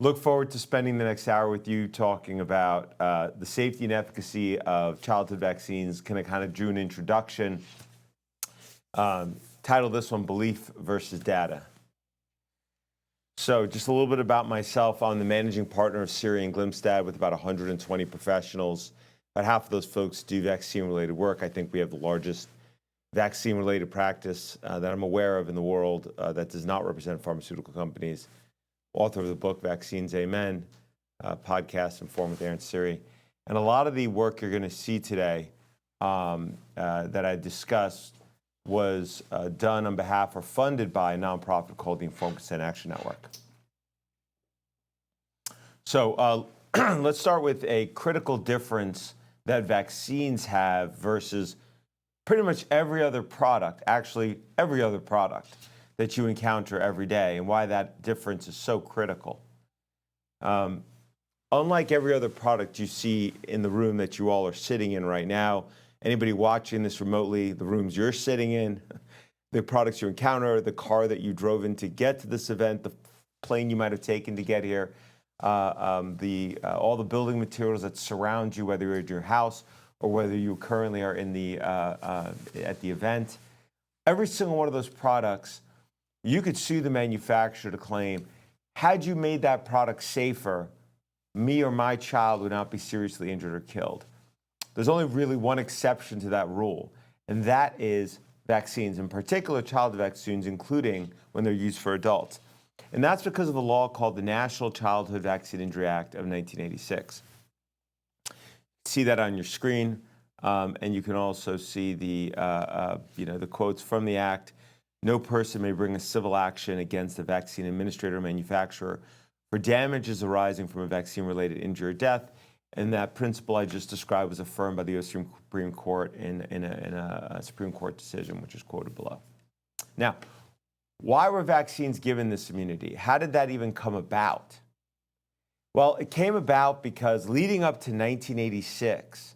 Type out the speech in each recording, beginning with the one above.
Look forward to spending the next hour with you talking about the safety and efficacy of childhood vaccines. Kind of drew an introduction. Titled this one, Belief versus Data. So just a little bit about myself. I'm the managing partner of Syrian Glimstad with about 120 professionals. About half of those folks do vaccine-related work. I think we have the largest vaccine-related practice that I'm aware of in the world that does not represent pharmaceutical companies. Author of the book, Vaccines, Amen, podcast and forum with Aaron Siri. And a lot of the work you're going to see today that I discussed was done on behalf or funded by a nonprofit called the Informed Consent Action Network. So let's start with a critical difference that vaccines have versus pretty much every other product, actually every other product that you encounter every day, and why that difference is so critical. Unlike every other product you see in the room that you all are sitting in right now, anybody watching this remotely, the rooms you're sitting in, the products you encounter, the car that you drove in to get to this event, the plane you might have taken to get here, all the building materials that surround you, whether you're at your house or whether you currently are in the at the event. Every single one of those products, you could sue the manufacturer to claim, had you made that product safer, me or my child would not be seriously injured or killed. There's only really one exception to that rule, and that is vaccines, in particular childhood vaccines, including when they're used for adults. And that's because of a law called the National Childhood Vaccine Injury Act of 1986. See that on your screen, and you can also see the quotes from the act. No person may bring a civil action against the vaccine administrator or manufacturer for damages arising from a vaccine-related injury or death. And that principle I just described was affirmed by the U.S. Supreme Court in a Supreme Court decision, which is quoted below. Now, why were vaccines given this immunity? How did that even come about? Well, it came about because leading up to 1986,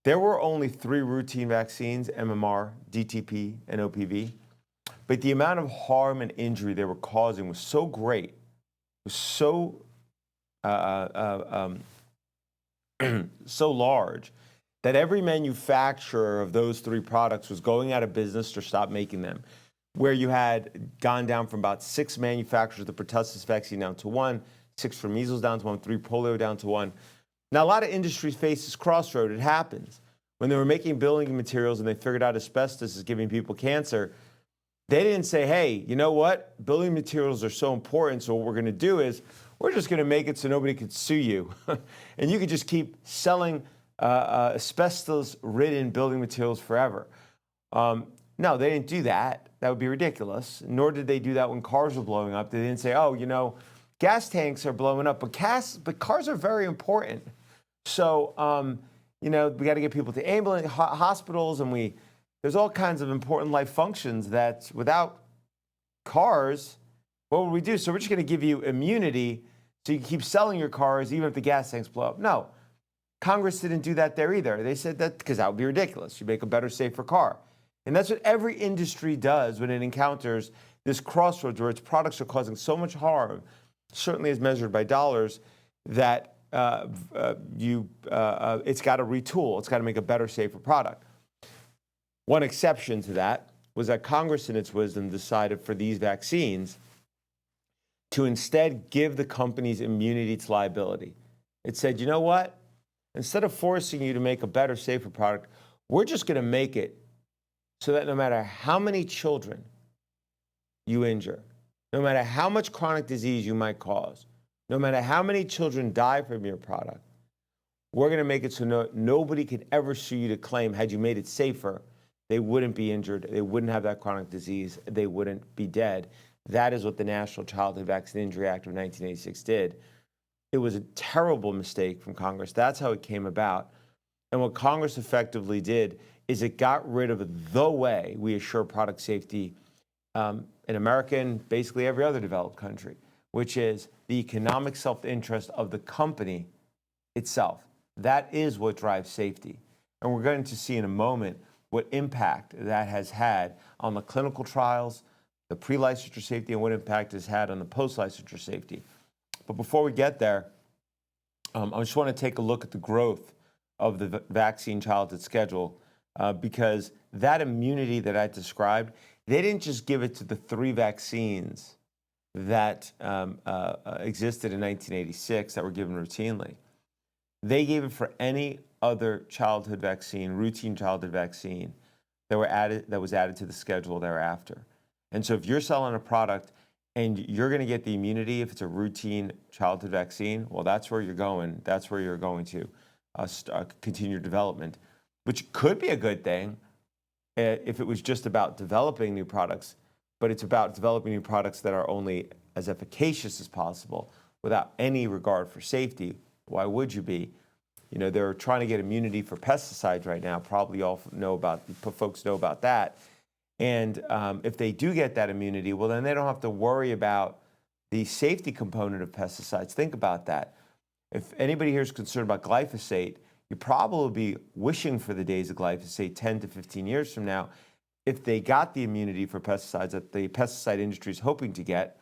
there were only 3 routine vaccines, MMR, DTP, and OPV. But the amount of harm and injury they were causing was so great, was so so large, that every manufacturer of those 3 products was going out of business or stopped making them. Where you had gone down from about 6 manufacturers of the pertussis vaccine down to 1, 6 for measles down to 1, 3 polio down to 1. Now, a lot of industries face this crossroad. It happens. When they were making building materials and they figured out asbestos is giving people cancer, they didn't say, hey, you know what? Building materials are so important, so what we're going to do is we're just going to make it so nobody could sue you. And you could just keep selling asbestos-ridden building materials forever. No, they didn't do that. That would be ridiculous. Nor did they do that when cars were blowing up. They didn't say, oh, gas tanks are blowing up, but cars are very important. So, we got to get people to ambulance, hospitals, and there's all kinds of important life functions that without cars, what would we do? So we're just going to give you immunity so you can keep selling your cars even if the gas tanks blow up. No, Congress didn't do that there either. They said that because that would be ridiculous. You make a better, safer car. And that's what every industry does when it encounters this crossroads where its products are causing so much harm, certainly as measured by dollars, that it's got to retool. It's got to make a better, safer product. One exception to that was that Congress, in its wisdom, decided for these vaccines to instead give the companies immunity to liability. It said, you know what? Instead of forcing you to make a better, safer product, we're just going to make it so that no matter how many children you injure, no matter how much chronic disease you might cause, no matter how many children die from your product, we're going to make it so nobody can ever sue you to claim, had you made it safer, they wouldn't be injured, they wouldn't have that chronic disease, they wouldn't be dead. That is what the National Childhood Vaccine Injury Act of 1986 did. It was a terrible mistake from Congress. That's how it came about. And what Congress effectively did is it got rid of the way we assure product safety in America and basically every other developed country, which is the economic self-interest of the company itself. That is what drives safety. And we're going to see in a moment what impact that has had on the clinical trials, the pre-licensure safety, and what impact it's had on the post-licensure safety. But before we get there, I just want to take a look at the growth of the vaccine childhood schedule because that immunity that I described, they didn't just give it to the 3 vaccines that existed in 1986 that were given routinely. They gave it for any other childhood vaccine, routine childhood vaccine that was added to the schedule thereafter. And so if you're selling a product and you're going to get the immunity if it's a routine childhood vaccine, well, that's where you're going. That's where you're going to continue your development, which could be a good thing if it was just about developing new products, but it's about developing new products that are only as efficacious as possible without any regard for safety. Why would you be? You know, they're trying to get immunity for pesticides right now. Probably all folks know about that. And if they do get that immunity, well, then they don't have to worry about the safety component of pesticides. Think about that. If anybody here is concerned about glyphosate, you probably will be wishing for the days of glyphosate 10 to 15 years from now if they got the immunity for pesticides that the pesticide industry is hoping to get,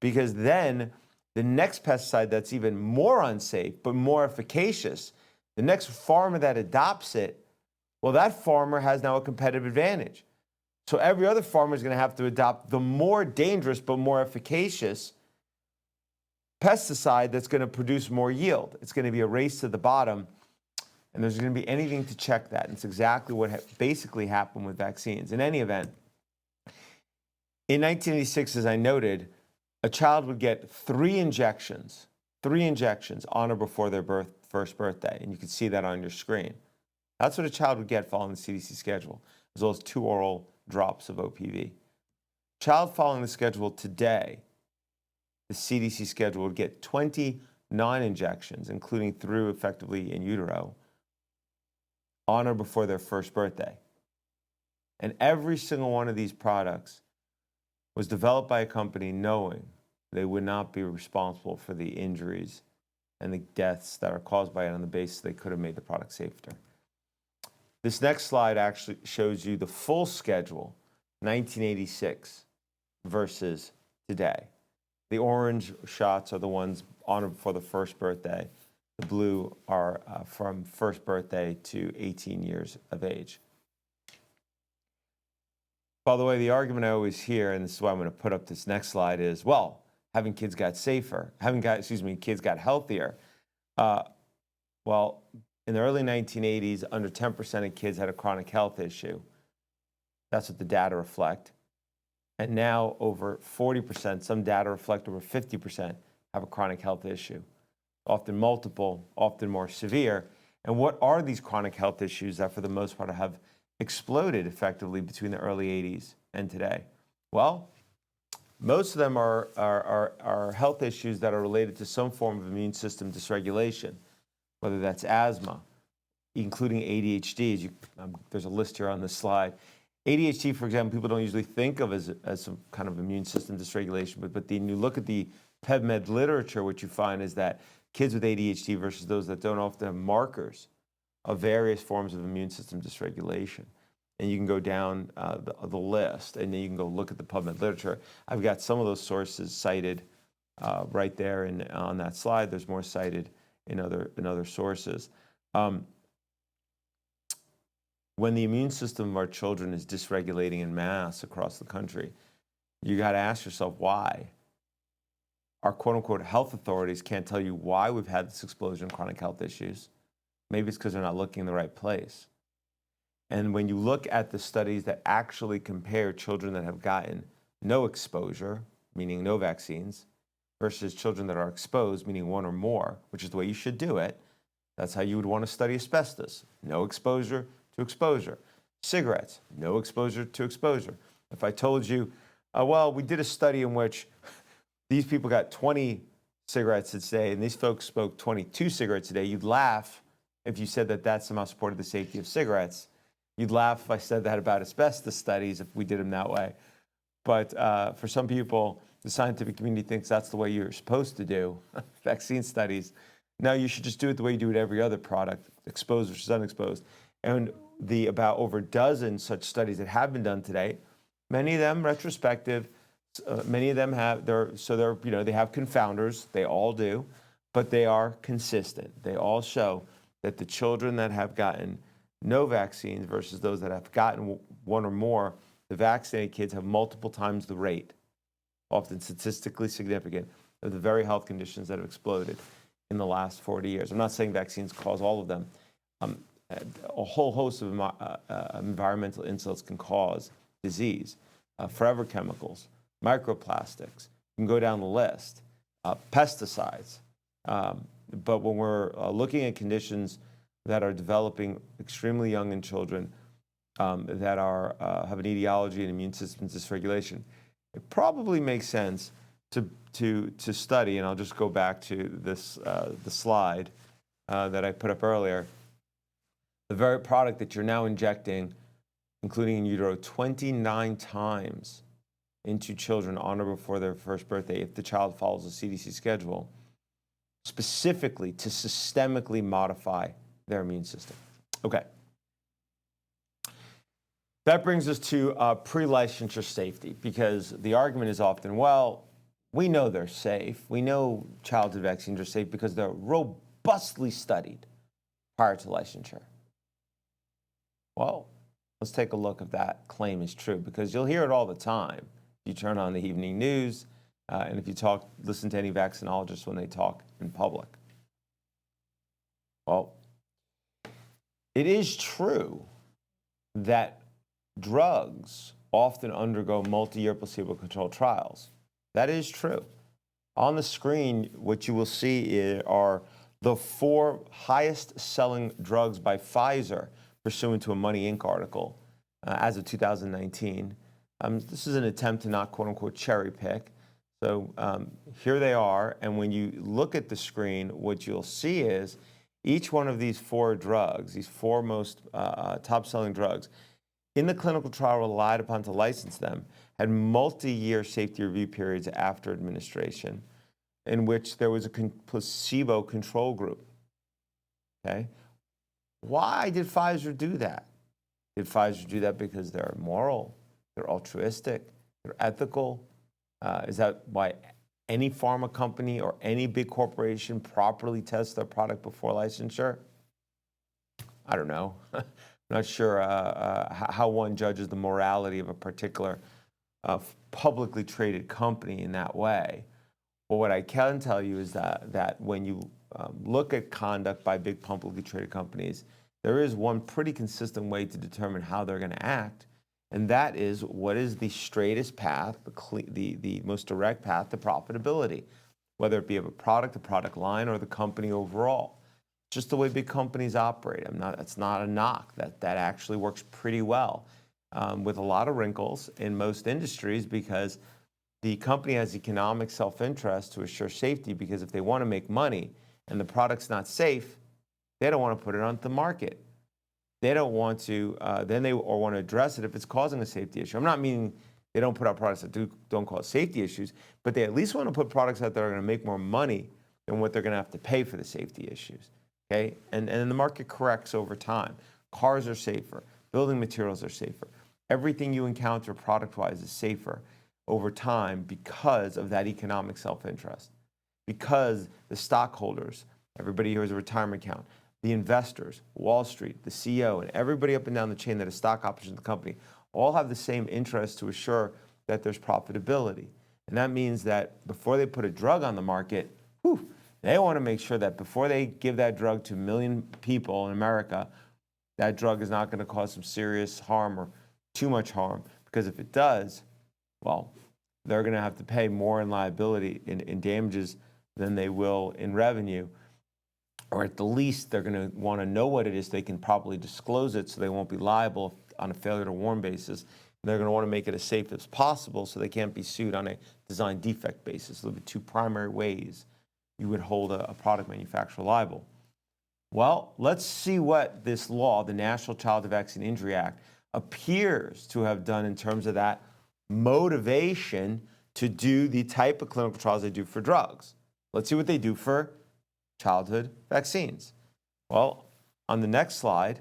because then the next pesticide that's even more unsafe but more efficacious, the next farmer that adopts it, well, that farmer has now a competitive advantage. So every other farmer is going to have to adopt the more dangerous but more efficacious pesticide that's going to produce more yield. It's going to be a race to the bottom, and there's going to be anything to check that. And it's exactly what basically happened with vaccines. In any event, in 1986, as I noted, a child would get 3 injections on or before their first birthday, and you can see that on your screen. That's what a child would get following the CDC schedule, as well as 2 oral drops of OPV. Child following the schedule today, the CDC schedule, would get 29 injections, including through effectively in utero, on or before their first birthday. And every single one of these products was developed by a company knowing they would not be responsible for the injuries and the deaths that are caused by it on the basis they could have made the product safer. This next slide actually shows you the full schedule, 1986 versus today. The orange shots are the ones on or before the first birthday. The blue are from first birthday to 18 years of age. By the way, the argument I always hear, and this is why I'm going to put up this next slide, is, well, having kids got safer, kids got healthier. Well, in the early 1980s, under 10% of kids had a chronic health issue. That's what the data reflect. And now over 40%, some data reflect over 50% have a chronic health issue, often multiple, often more severe. And what are these chronic health issues that for the most part have exploded effectively between the early 80s and today? Well, most of them are health issues that are related to some form of immune system dysregulation, whether that's asthma, including ADHD. There's a list here on this slide. ADHD, for example, people don't usually think of as some kind of immune system dysregulation, but then you look at the PubMed literature, what you find is that kids with ADHD versus those that don't often have markers of various forms of immune system dysregulation. And you can go down the list, and then you can go look at the PubMed literature. I've got some of those sources cited right there on that slide. There's more cited in other sources. When the immune system of our children is dysregulating en masse across the country, you got to ask yourself why. Our quote-unquote health authorities can't tell you why we've had this explosion of chronic health issues. Maybe it's because they're not looking in the right place. And when you look at the studies that actually compare children that have gotten no exposure, meaning no vaccines, versus children that are exposed, meaning 1 or more, which is the way you should do it, that's how you would want to study asbestos. No exposure to exposure. Cigarettes, no exposure to exposure. If I told you, well, we did a study in which these people got 20 cigarettes a day and these folks smoked 22 cigarettes a day, you'd laugh if you said that somehow supported the safety of cigarettes. You'd laugh if I said that about asbestos studies, if we did them that way. But for some people, the scientific community thinks that's the way you're supposed to do vaccine studies. No, you should just do it the way you do it every other product, exposed versus unexposed. And the about over a dozen such studies that have been done today, many of them retrospective, Many of them have, they have confounders, they all do, but they are consistent. They all show that the children that have gotten no vaccines versus those that have gotten one or more, the vaccinated kids have multiple times the rate, often statistically significant, of the very health conditions that have exploded in the last 40 years. I'm not saying vaccines cause all of them. A whole host of environmental insults can cause disease. Forever chemicals, microplastics, you can go down the list, pesticides. But when we're looking at conditions that are developing extremely young in children that have an etiology and immune system dysregulation, it probably makes sense to study, and I'll just go back to this the slide that I put up earlier. The very product that you're now injecting, including in utero, 29 times into children on or before their first birthday, if the child follows the CDC schedule, specifically to systemically modify their immune system. Okay. That brings us to pre-licensure safety, because the argument is often, well, we know they're safe. We know childhood vaccines are safe because they're robustly studied prior to licensure. Well, let's take a look if that claim is true, because you'll hear it all the time. You turn on the evening news, and if you listen to any vaccinologists when they talk in public. Well, it is true that drugs often undergo multi-year placebo-controlled trials. That is true. On the screen, what you will see are the 4 highest-selling drugs by Pfizer, pursuant to a Money Inc. article as of 2019. This is an attempt to not, quote-unquote, cherry pick. So here they are, and when you look at the screen, what you'll see is each one of these 4 drugs, these 4 most top-selling drugs, in the clinical trial relied upon to license them, had multi-year safety review periods after administration, in which there was a placebo control group. Okay? Why did Pfizer do that? Did Pfizer do that because they're moral, they're altruistic, they're ethical? Is that why any pharma company or any big corporation properly tests their product before licensure? I don't know. I'm not sure how one judges the morality of a particular publicly traded company in that way. But what I can tell you is that when you look at conduct by big publicly traded companies, there is one pretty consistent way to determine how they're going to act, and that is what is the straightest path, the most direct path to profitability, whether it be of a product line, or the company overall. Just the way big companies operate. It's not a knock. That actually works pretty well, with a lot of wrinkles in most industries, because the company has economic self-interest to assure safety, because if they want to make money and the product's not safe, they don't want to put it onto the market. They don't want to, or want to address it if it's causing a safety issue. I'm not meaning they don't put out products that don't cause safety issues, but they at least want to put products out that are going to make more money than what they're going to have to pay for the safety issues. Okay? And the market corrects over time. Cars are safer. Building materials are safer. Everything you encounter product-wise is safer over time because of that economic self-interest. Because the stockholders, everybody here has a retirement account, the investors, Wall Street, the CEO, and everybody up and down the chain that has stock options in the company all have the same interest to assure that there's profitability. And that means that before they put a drug on the market, they want to make sure that before they give that drug to 1 million people in America, that drug is not going to cause some serious harm or too much harm. Because if it does, well, they're going to have to pay more in liability, in damages, than they will in revenue. Or at the least, they're going to want to know what it is. They can properly disclose it so they won't be liable on a failure to warn basis. And they're going to want to make it as safe as possible so they can't be sued on a design defect basis. Those are the 2 primary ways you would hold a product manufacturer liable. Well, let's see what this law, the National Childhood Vaccine Injury Act, appears to have done in terms of that motivation to do the type of clinical trials they do for drugs. Let's see what they do for childhood vaccines. Well, on the next slide,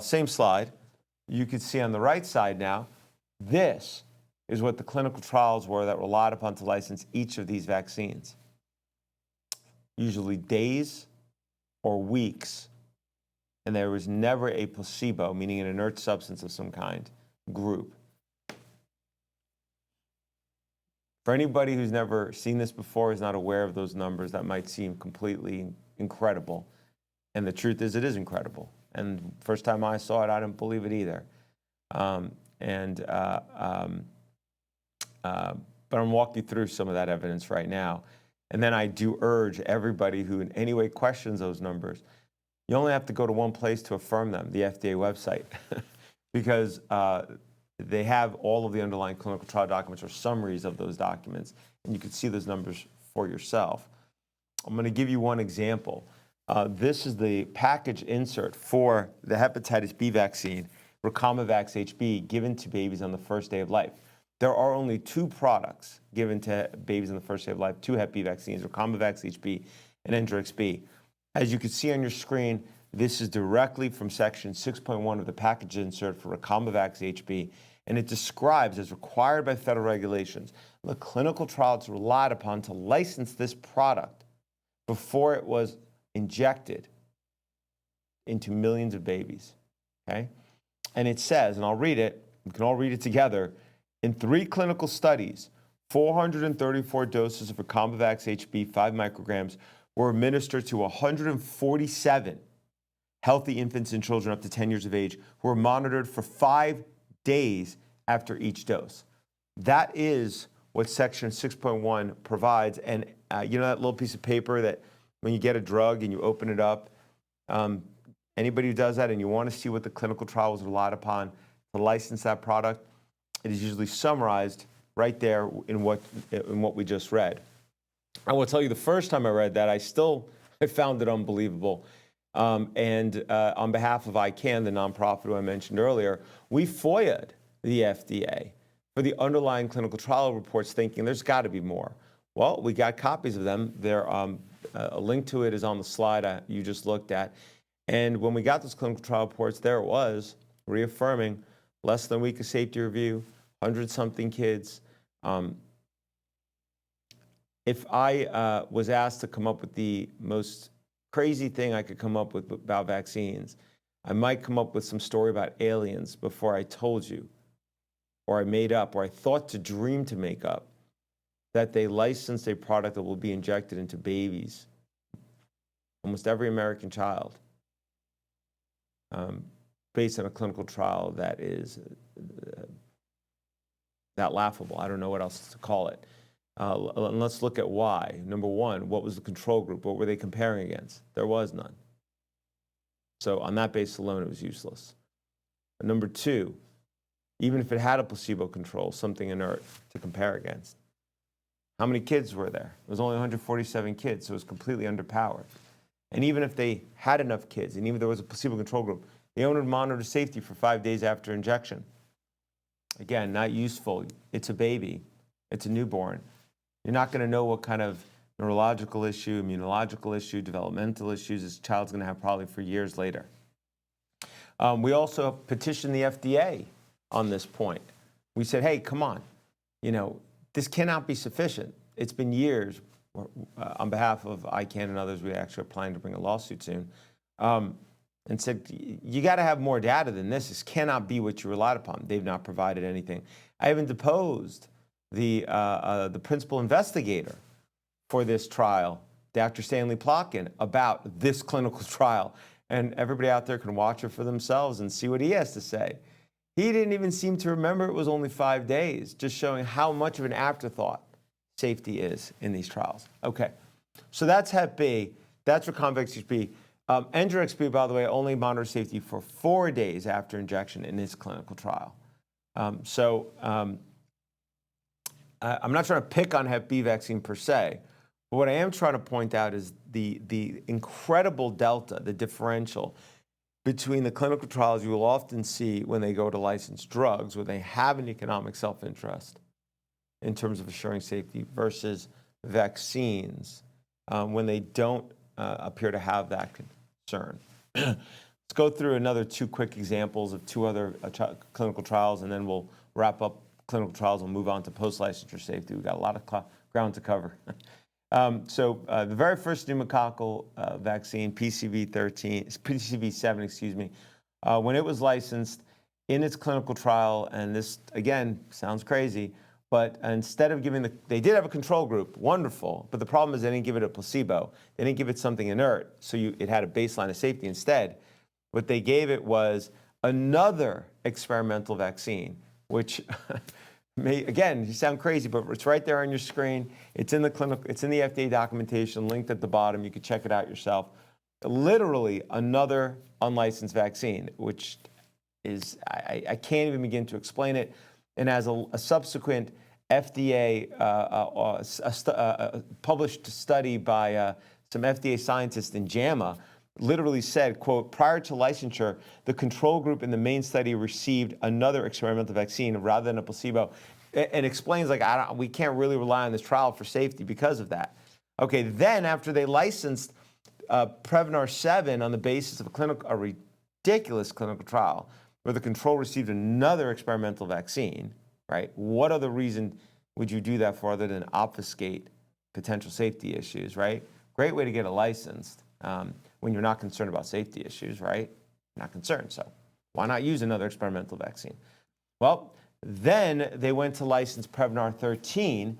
same slide, you can see on the right side now, this is what the clinical trials were that relied upon to license each of these vaccines. Usually days or weeks, and there was never a placebo, meaning an inert substance of some kind, group. For anybody who's never seen this before, is not aware of those numbers, that might seem completely incredible. And the truth is, it is incredible. And first time I saw it, I didn't believe it either. But I'm walking you through some of that evidence right now. And then I do urge everybody who in any way questions those numbers, you only have to go to one place to affirm them, the FDA website, because they have all of the underlying clinical trial documents or summaries of those documents, and you can see those numbers for yourself. I'm going to give you one example. This is the package insert for the hepatitis B vaccine, Recomavax HB, given to babies on the first day of life. There are only 2 products given to babies on the first day of life, 2 Hep B vaccines, Recomavax HB and Engerix-B. As you can see on your screen, this is directly from section 6.1 of the package insert for Recomavax HB, and it describes, as required by federal regulations, the clinical trials relied upon to license this product before it was injected into millions of babies, okay? And it says, and I'll read it, we can all read it together, in 3 clinical studies, 434 doses of Recomavax HB 5 micrograms were administered to 147 healthy infants and children up to 10 years of age who were monitored for 5 days after each dose. That is what section 6.1 provides. And you know that little piece of paper that when you get a drug and you open it up, anybody who does that and you want to see what the clinical trial was relied upon to license that product, it is usually summarized right there in what we just read. I will tell you, the first time I read that, I found it unbelievable. And on behalf of ICANN, the nonprofit who I mentioned earlier, we FOIA'd the FDA for the underlying clinical trial reports, thinking there's got to be more. Well, we got copies of them. A link to it is on the slide you just looked at. And when we got those clinical trial reports, there it was, reaffirming less than a week of safety review, 100-something kids. If I was asked to come up with the most crazy thing I could come up with about vaccines, I might come up with some story about aliens before I told you, or I made up, or I thought to dream to make up, that they licensed a product that will be injected into babies, almost every American child, based on a clinical trial that is that laughable. I don't know what else to call it. And let's look at why. Number one, what was the control group? What were they comparing against? There was none. So on that basis alone, it was useless. And number two, even if it had a placebo control, something inert to compare against, how many kids were there? It was only 147 kids, so it was completely underpowered. And even if they had enough kids, and even if there was a placebo control group, they only monitored safety for 5 days after injection. Again, not useful. It's a baby. It's a newborn. You're not going to know what kind of neurological issue, immunological issue, developmental issues this child's going to have probably for years later. We also petitioned the FDA on this point. We said, hey, come on. This cannot be sufficient. It's been years. On behalf of ICANN and others, we actually are planning to bring a lawsuit soon, and said, you got to have more data than this. This cannot be what you relied upon. They've not provided anything. I even deposed the principal investigator for this trial, Dr. Stanley Plotkin, about this clinical trial. And everybody out there can watch it for themselves and see what he has to say. He didn't even seem to remember it was only 5 days, just showing how much of an afterthought safety is in these trials. Okay, so that's Hep B. That's Recomavax HB. Engerix-B, by the way, only monitors safety for 4 days after injection in its clinical trial. I'm not trying to pick on Hep B vaccine per se, but what I am trying to point out is the incredible delta, the differential between the clinical trials you will often see when they go to licensed drugs, where they have an economic self-interest in terms of assuring safety, versus vaccines when they don't appear to have that concern. Let's go through another 2 quick examples of 2 other clinical trials, and then we'll wrap up clinical trials. We'll move on to post-licensure safety. We've got a lot of ground to cover. The very first pneumococcal vaccine, PCV7, excuse me, when it was licensed in its clinical trial, and this, again, sounds crazy, but instead of giving they did have a control group, wonderful, but the problem is they didn't give it a placebo. They didn't give it something inert, so it had a baseline of safety. Instead, what they gave it was another experimental vaccine, which again, you sound crazy, but it's right there on your screen. It's in the clinical, it's in the FDA documentation, linked at the bottom. You can check it out yourself. Literally another unlicensed vaccine, which is, I can't even begin to explain it. And as a subsequent FDA published study by some FDA scientists in JAMA literally said, quote, prior to licensure, the control group in the main study received another experimental vaccine rather than a placebo, and explains, like, we can't really rely on this trial for safety because of that. Okay, then after they licensed Prevnar 7 on the basis of a ridiculous clinical trial where the control received another experimental vaccine, right? What other reason would you do that for other than obfuscate potential safety issues, right? Great way to get it licensed when you're not concerned about safety issues, right? You're not concerned, so why not use another experimental vaccine? Well, then they went to license Prevnar 13,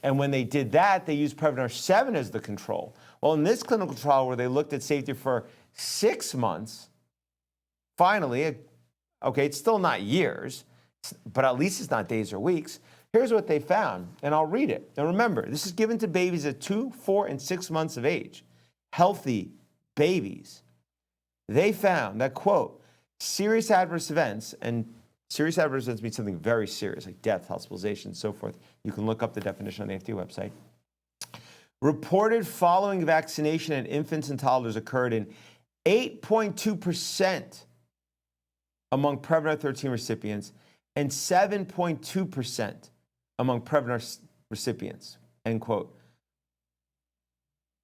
and when they did that, they used Prevnar 7 as the control. Well, in this clinical trial where they looked at safety for 6 months, finally, okay, it's still not years, but at least it's not days or weeks. Here's what they found, and I'll read it. Now remember, this is given to babies at 2, 4, and 6 months of age, healthy babies. They found that, quote, serious adverse events, and serious adverse events means something very serious, like death, hospitalization, and so forth. You can look up the definition on the FDA website. Reported following vaccination in infants and toddlers occurred in 8.2% among Prevnar 13 recipients and 7.2% among Prevnar recipients, end quote.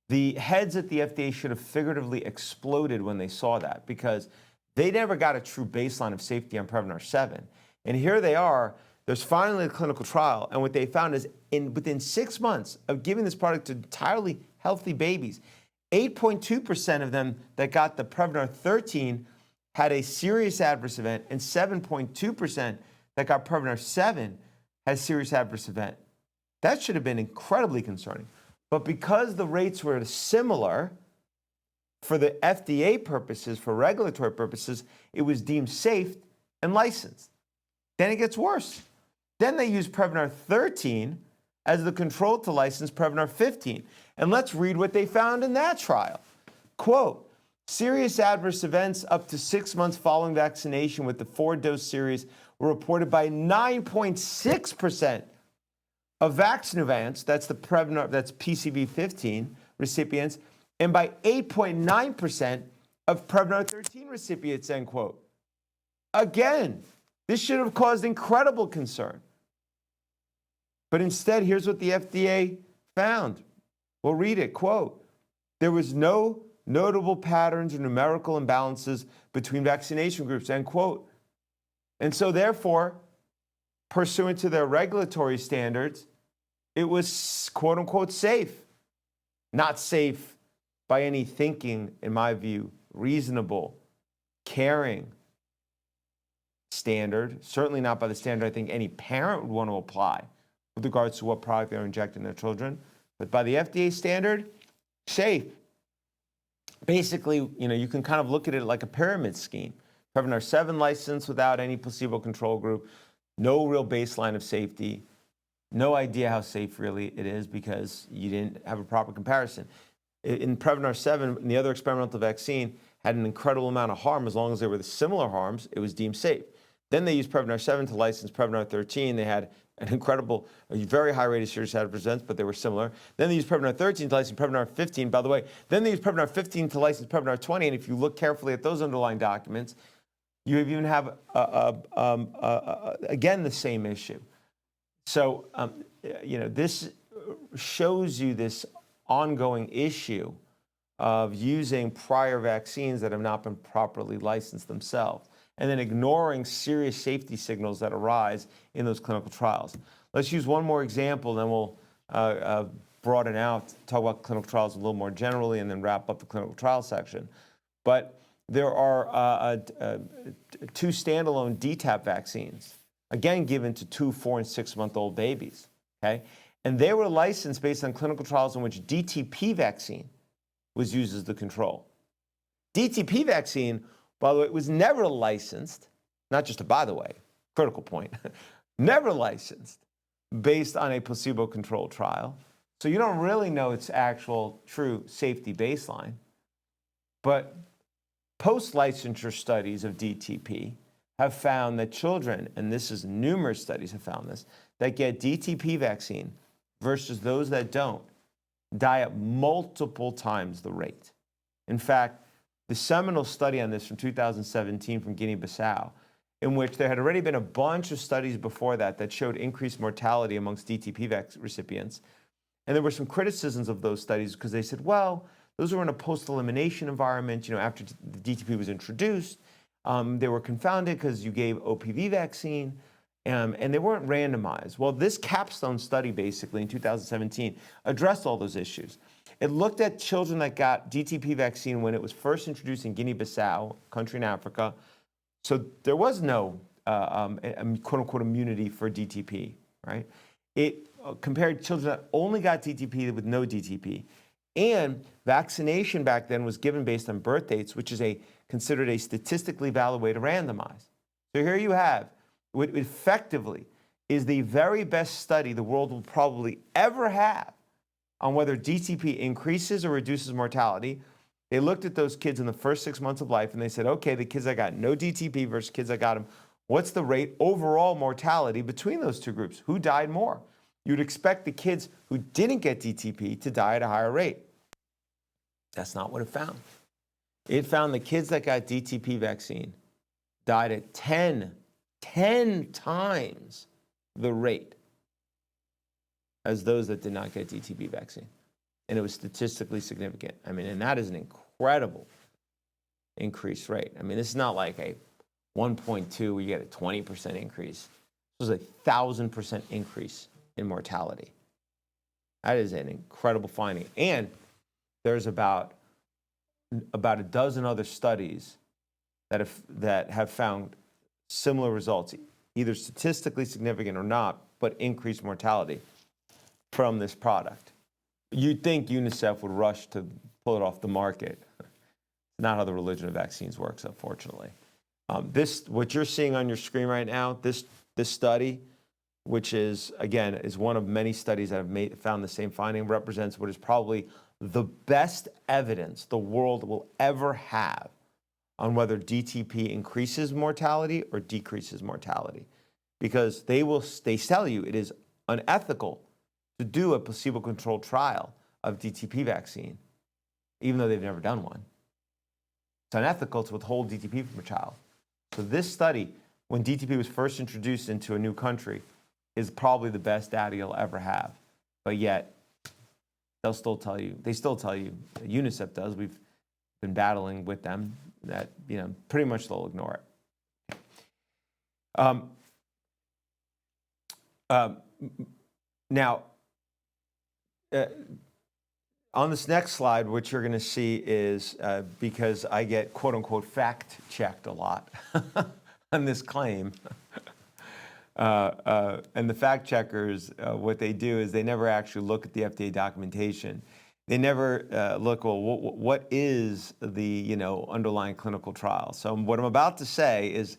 The heads at the FDA should have figuratively exploded when they saw that, because they never got a true baseline of safety on Prevnar 7. And here they are, there's finally a clinical trial, and what they found is within 6 months of giving this product to entirely healthy babies, 8.2% of them that got the Prevnar 13 had a serious adverse event, and 7.2% that got Prevnar 7 had a serious adverse event. That should have been incredibly concerning. But because the rates were similar, for the FDA purposes, for regulatory purposes, it was deemed safe and licensed. Then it gets worse. Then they use Prevnar 13 as the control to license Prevnar 15. And let's read what they found in that trial. Quote, serious adverse events up to 6 months following vaccination with the 4-dose series were reported by 9.6% of Vaxneuvance, that's the Prevnar, that's PCV15 recipients, and by 8.9% of Prevnar 13 recipients, end quote. Again, this should have caused incredible concern. But instead, here's what the FDA found. We'll read it, quote, there was no notable patterns or numerical imbalances between vaccination groups, end quote. And so therefore, pursuant to their regulatory standards, it was quote unquote safe. Not safe by any thinking, in my view, reasonable, caring standard, certainly not by the standard I think any parent would want to apply with regards to what product they're injecting their children, but by the FDA standard, safe. Basically, you can kind of look at it like a pyramid scheme. Prevnar 7 license without any placebo control group, no real baseline of safety, no idea how safe really it is because you didn't have a proper comparison. In Prevnar 7, the other experimental vaccine had an incredible amount of harm. As long as they were the similar harms, it was deemed safe. Then they used Prevnar 7 to license Prevnar 13. They had a very high rate of serious adverse events, but they were similar. Then they used Prevnar 13 to license Prevnar 15, by the way. Then they used Prevnar 15 to license Prevnar 20, and if you look carefully at those underlying documents, you even have, again, the same issue. So, this shows you this ongoing issue of using prior vaccines that have not been properly licensed themselves. and then ignoring serious safety signals that arise in those clinical trials. Let's use one more example, then we'll broaden out, talk about clinical trials a little more generally, and then wrap up the clinical trial section. But there are two standalone DTaP vaccines, again given to 2, 4, and 6-month-old babies, okay? And they were licensed based on clinical trials in which DTP vaccine was used as the control. DTP vaccine, by the way, was never licensed, not just a by the way, critical point, never licensed based on a placebo-controlled trial. So you don't really know its actual true safety baseline. But post-licensure studies of DTP have found that children, and this is numerous studies have found this, that get DTP vaccine versus those that don't, die at multiple times the rate. In fact, the seminal study on this from 2017 from Guinea-Bissau, in which there had already been a bunch of studies before that showed increased mortality amongst DTP recipients. And there were some criticisms of those studies because they said, well, those were in a post-elimination environment, after the DTP was introduced. They were confounded because you gave OPV vaccine, and they weren't randomized. Well, this capstone study, basically, in 2017, addressed all those issues. It looked at children that got DTP vaccine when it was first introduced in Guinea-Bissau, country in Africa. So there was no, quote-unquote, immunity for DTP, right? It compared children that only got DTP with no DTP. And vaccination back then was given based on birth dates, which is considered a statistically valid way to randomize. So here you have what effectively is the very best study the world will probably ever have on whether DTP increases or reduces mortality. They looked at those kids in the first 6 months of life and they said, okay, the kids that got no DTP versus kids that got them, what's the rate overall mortality between those two groups? Who died more? You'd expect the kids who didn't get DTP to die at a higher rate. That's not what it found. It found the kids that got DTP vaccine died at 10 times the rate as those that did not get DTP vaccine. And it was statistically significant. I mean, and that is an incredible increased rate. I mean, this is not like a 1.2 where you get a 20% increase. This was 1,000% increase in mortality. That is an incredible finding. And there's about a dozen other studies that have found similar results, either statistically significant or not, but increased mortality from this product. You'd think UNICEF would rush to pull it off the market. It's not how the religion of vaccines works, unfortunately. What you're seeing on your screen right now, this study, which is one of many studies that have found the same finding, represents what is probably the best evidence the world will ever have on whether DTP increases mortality or decreases mortality. Because they tell you it is unethical to do a placebo-controlled trial of DTP vaccine, even though they've never done one. It's unethical to withhold DTP from a child. So this study, when DTP was first introduced into a new country, is probably the best data you'll ever have. But yet, they still tell you, UNICEF does, we've been battling with them, that pretty much they'll ignore it. Now, on this next slide, what you're going to see is, because I get quote-unquote fact-checked a lot on this claim, and the fact-checkers, what they do is they never actually look at the FDA documentation. They never look, well, what is the underlying clinical trial? So what I'm about to say is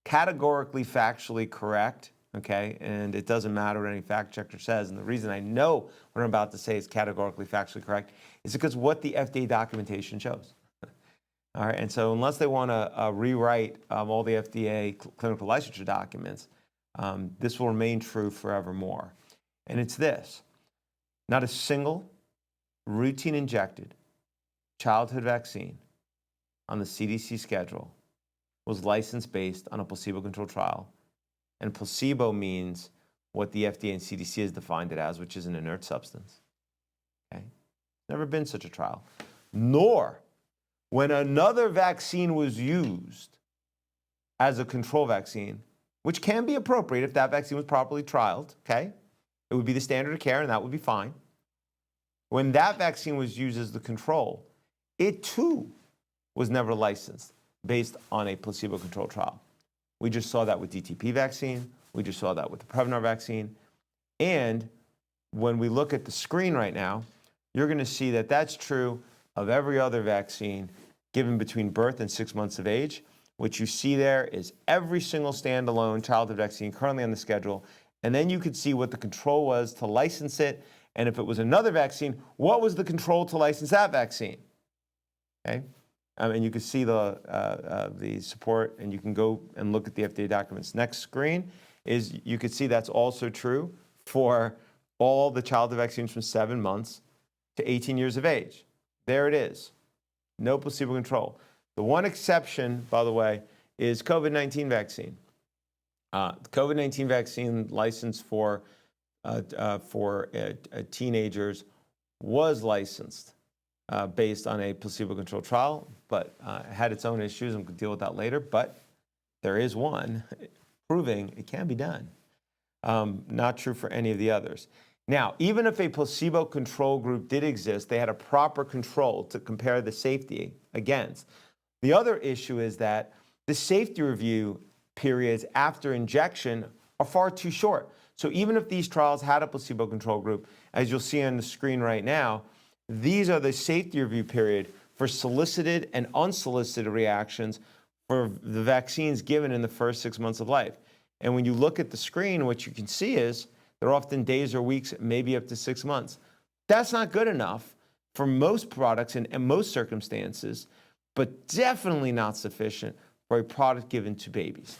categorically factually correct, okay? And it doesn't matter what any fact checker says. And the reason I know what I'm about to say is categorically factually correct is because what the FDA documentation shows. All right, and so unless they want to rewrite all the FDA clinical licensure documents, this will remain true forevermore. And it's this: not a single routine injected childhood vaccine on the CDC schedule was licensed based on a placebo-controlled trial. And placebo means what the FDA and CDC has defined it as, which is an inert substance. Okay? Never been such a trial. Nor, when another vaccine was used, as a control vaccine, which can be appropriate if that vaccine was properly trialed, okay? It would be the standard of care and that would be fine. When that vaccine was used as the control, it too was never licensed based on a placebo-controlled trial. We just saw that with DTP vaccine. We just saw that with the Prevnar vaccine. And when we look at the screen right now, you're going to see that that's true of every other vaccine given between birth and 6 months of age. What you see there is every single standalone childhood vaccine currently on the schedule. And then you could see what the control was to license it. And if it was another vaccine, what was the control to license that vaccine? Okay? And you can see the support, and you can go and look at the FDA documents. Next screen is you can see that's also true for all the childhood vaccines from 7 months to 18 years of age. There it is. No placebo control. The one exception, by the way, is COVID-19 vaccine. The COVID-19 vaccine license for teenagers was licensed based on a placebo-controlled trial, but had its own issues, and we'll deal with that later. But there is one proving it can be done. Not true for any of the others. Now, even if a placebo control group did exist, they had a proper control to compare the safety against. The other issue is that the safety review periods after injection are far too short. So even if these trials had a placebo control group, as you'll see on the screen right now, these are the safety review period for solicited and unsolicited reactions for the vaccines given in the first 6 months of life. And when you look at the screen, what you can see is they're often days or weeks, maybe up to 6 months. That's not good enough for most products and most circumstances, but definitely not sufficient for a product given to babies.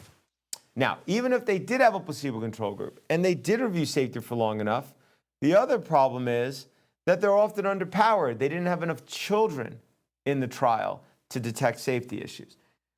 Now, even if they did have a placebo control group and they did review safety for long enough, the other problem is that they're often underpowered. They didn't have enough children in the trial to detect safety issues.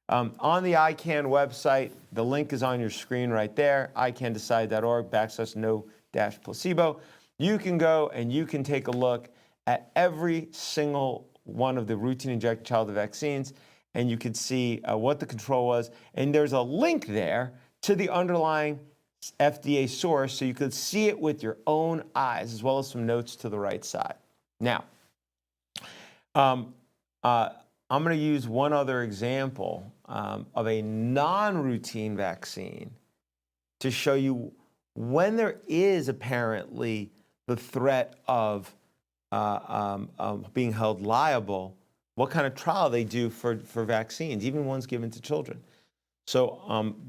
On the ICANN website, the link is on your screen right there, icannDecide.org/no-placebo. You can go and you can take a look at every single one of the routine injected childhood vaccines, and you can see what the control was. And there's a link there to the underlying FDA source, so you could see it with your own eyes, as well as some notes to the right side. Now, I'm going to use one other example of a non-routine vaccine to show you when there is apparently the threat of being held liable, what kind of trial they do for vaccines, even ones given to children. So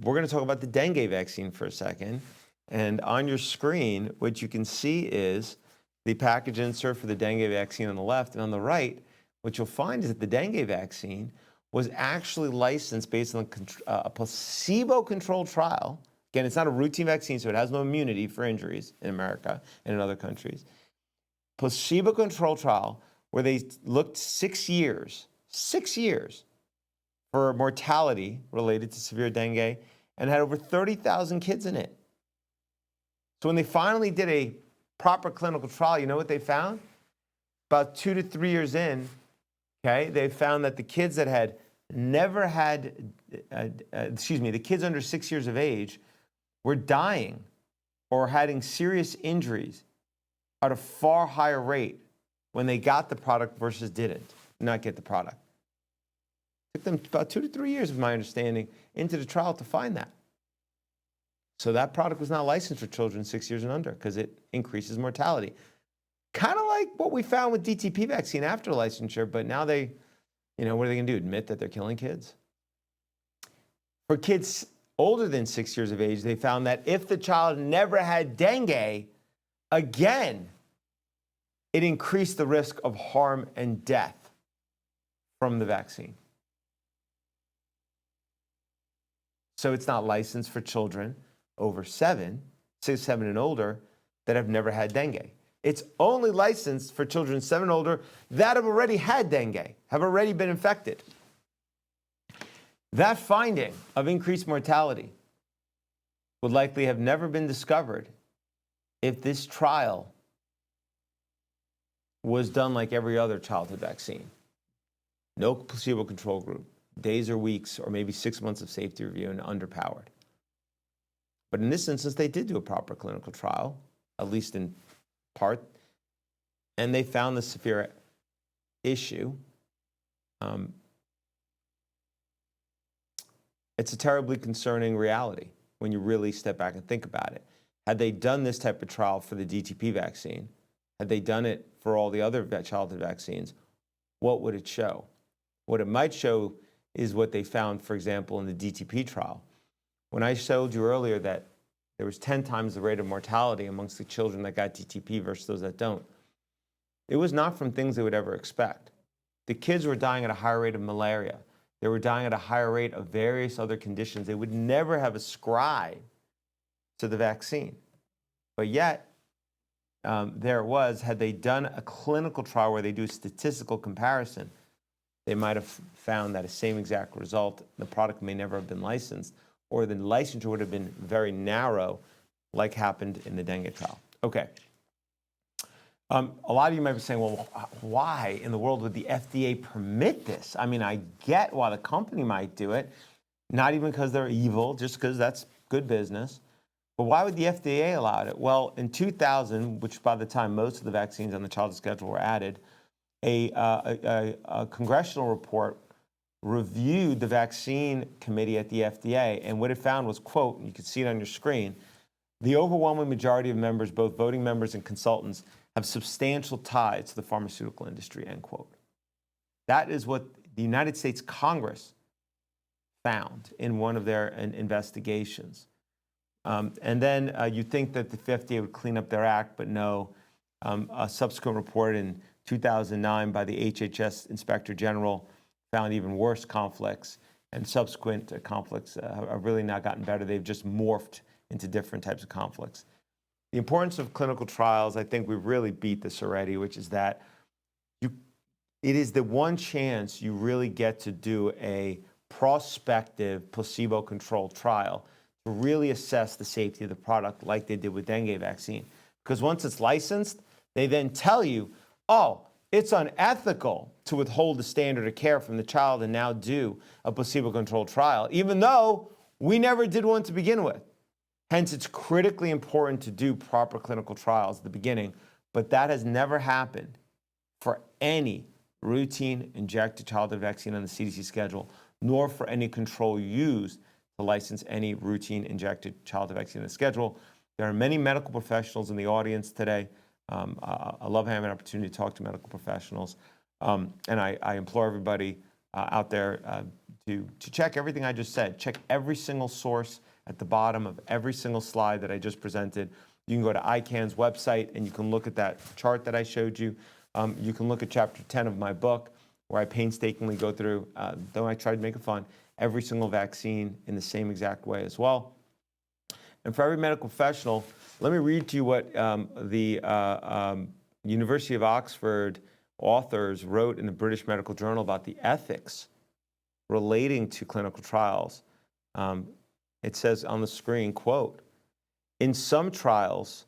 we're going to talk about the dengue vaccine for a second. And on your screen, what you can see is the package insert for the dengue vaccine on the left, and on the right, what you'll find is that the dengue vaccine was actually licensed based on a placebo-controlled trial. Again, it's not a routine vaccine, so it has no immunity for injuries in America and in other countries. Placebo-controlled trial where they looked 6 years for mortality related to severe dengue and had over 30,000 kids in it. So when they finally did a proper clinical trial, you know what they found? About 2 to 3 years in, okay, they found that the kids that had never had, the kids under 6 years of age were dying or having serious injuries at a far higher rate when they got the product versus didn't not get the product. It took them about 2 to 3 years, of my understanding, into the trial to find that. So that product was not licensed for children 6 years and under because it increases mortality. Kind of like what we found with DTP vaccine after licensure, but now they, what are they going to do? Admit that they're killing kids? For kids older than 6 years of age, they found that if the child never had dengue, again, it increased the risk of harm and death from the vaccine. So it's not licensed for children over 7 and older that have never had dengue. It's only licensed for children 7 and older that have already had dengue, have already been infected. That finding of increased mortality would likely have never been discovered if this trial was done like every other childhood vaccine. No placebo control group, days or weeks or maybe 6 months of safety review and underpowered. But in this instance, they did do a proper clinical trial, at least in part, and they found the severe issue. It's a terribly concerning reality when you really step back and think about it. Had they done this type of trial for the DTP vaccine, had they done it for all the other childhood vaccines, what would it show? What it might show is what they found, for example, in the DTP trial. When I showed you earlier that there was 10 times the rate of mortality amongst the children that got DTP versus those that don't, it was not from things they would ever expect. The kids were dying at a higher rate of malaria. They were dying at a higher rate of various other conditions they would never have ascribed to the vaccine. But yet, there it was. Had they done a clinical trial where they do a statistical comparison, they might have found that same exact result. The product may never have been licensed, or the licensure would have been very narrow, like happened in the dengue trial. Okay. A lot of you might be saying, well, why in the world would the FDA permit this? I mean, I get why the company might do it, not even because they're evil, just because that's good business. But why would the FDA allow it? Well, in 2000, which by the time most of the vaccines on the childhood schedule were added, a congressional report reviewed the vaccine committee at the FDA, and what it found was, quote, and you can see it on your screen, the overwhelming majority of members, both voting members and consultants, have substantial ties to the pharmaceutical industry, end quote. That is what the United States Congress found in one of their investigations. And then you'd think that the FDA would clean up their act, but no. A subsequent report in 2009 by the HHS Inspector General found even worse conflicts, and subsequent conflicts have really not gotten better. They've just morphed into different types of conflicts. The importance of clinical trials, I think we've really beat this already, which is that it is the one chance you really get to do a prospective placebo-controlled trial to really assess the safety of the product like they did with dengue vaccine. Because once it's licensed, they then tell you, oh, it's unethical to withhold the standard of care from the child and now do a placebo-controlled trial, even though we never did one to begin with. Hence, it's critically important to do proper clinical trials at the beginning, but that has never happened for any routine injected childhood vaccine on the CDC schedule, nor for any control used to license any routine injected childhood vaccine on the schedule. There are many medical professionals in the audience today. I love having an opportunity to talk to medical professionals. And I implore everybody out there to check everything I just said. Check every single source at the bottom of every single slide that I just presented. You can go to ICANN's website and you can look at that chart that I showed you. You can look at chapter 10 of my book, where I painstakingly go through, though I tried to make it fun, every single vaccine in the same exact way as well. And for every medical professional, let me read to you what the University of Oxford authors wrote in the British Medical Journal about the ethics relating to clinical trials. It says on the screen, quote, in some trials,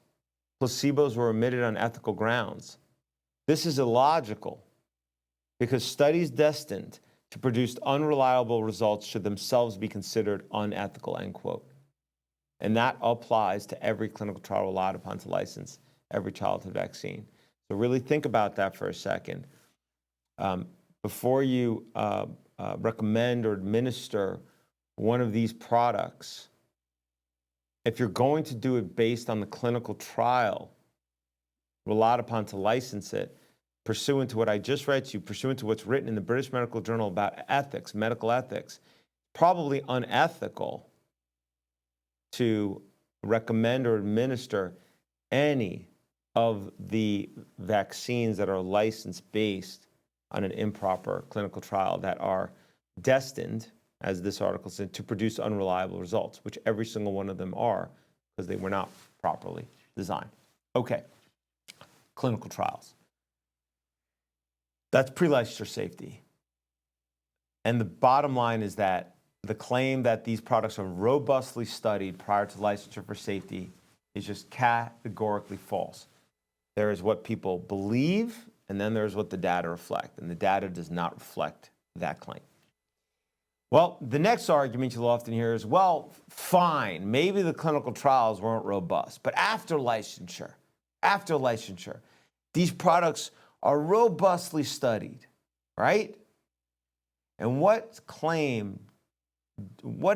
placebos were omitted on ethical grounds. This is illogical because studies destined to produce unreliable results should themselves be considered unethical, end quote. And that applies to every clinical trial relied upon to license every childhood vaccine. So really think about that for a second. Before you recommend or administer one of these products, if you're going to do it based on the clinical trial relied upon to license it, pursuant to what I just read to you, pursuant to what's written in the British Medical Journal about ethics, medical ethics, probably unethical to recommend or administer any of the vaccines that are licensed based on an improper clinical trial that are destined, as this article said, to produce unreliable results, which every single one of them are, because they were not properly designed. Okay, clinical trials. That's pre-licensure safety. And the bottom line is that the claim that these products are robustly studied prior to licensure for safety is just categorically false. There is what people believe, and then there's what the data reflect, and the data does not reflect that claim. Well, the next argument you'll often hear is, well, fine, maybe the clinical trials weren't robust, but after licensure, these products are robustly studied, right? And what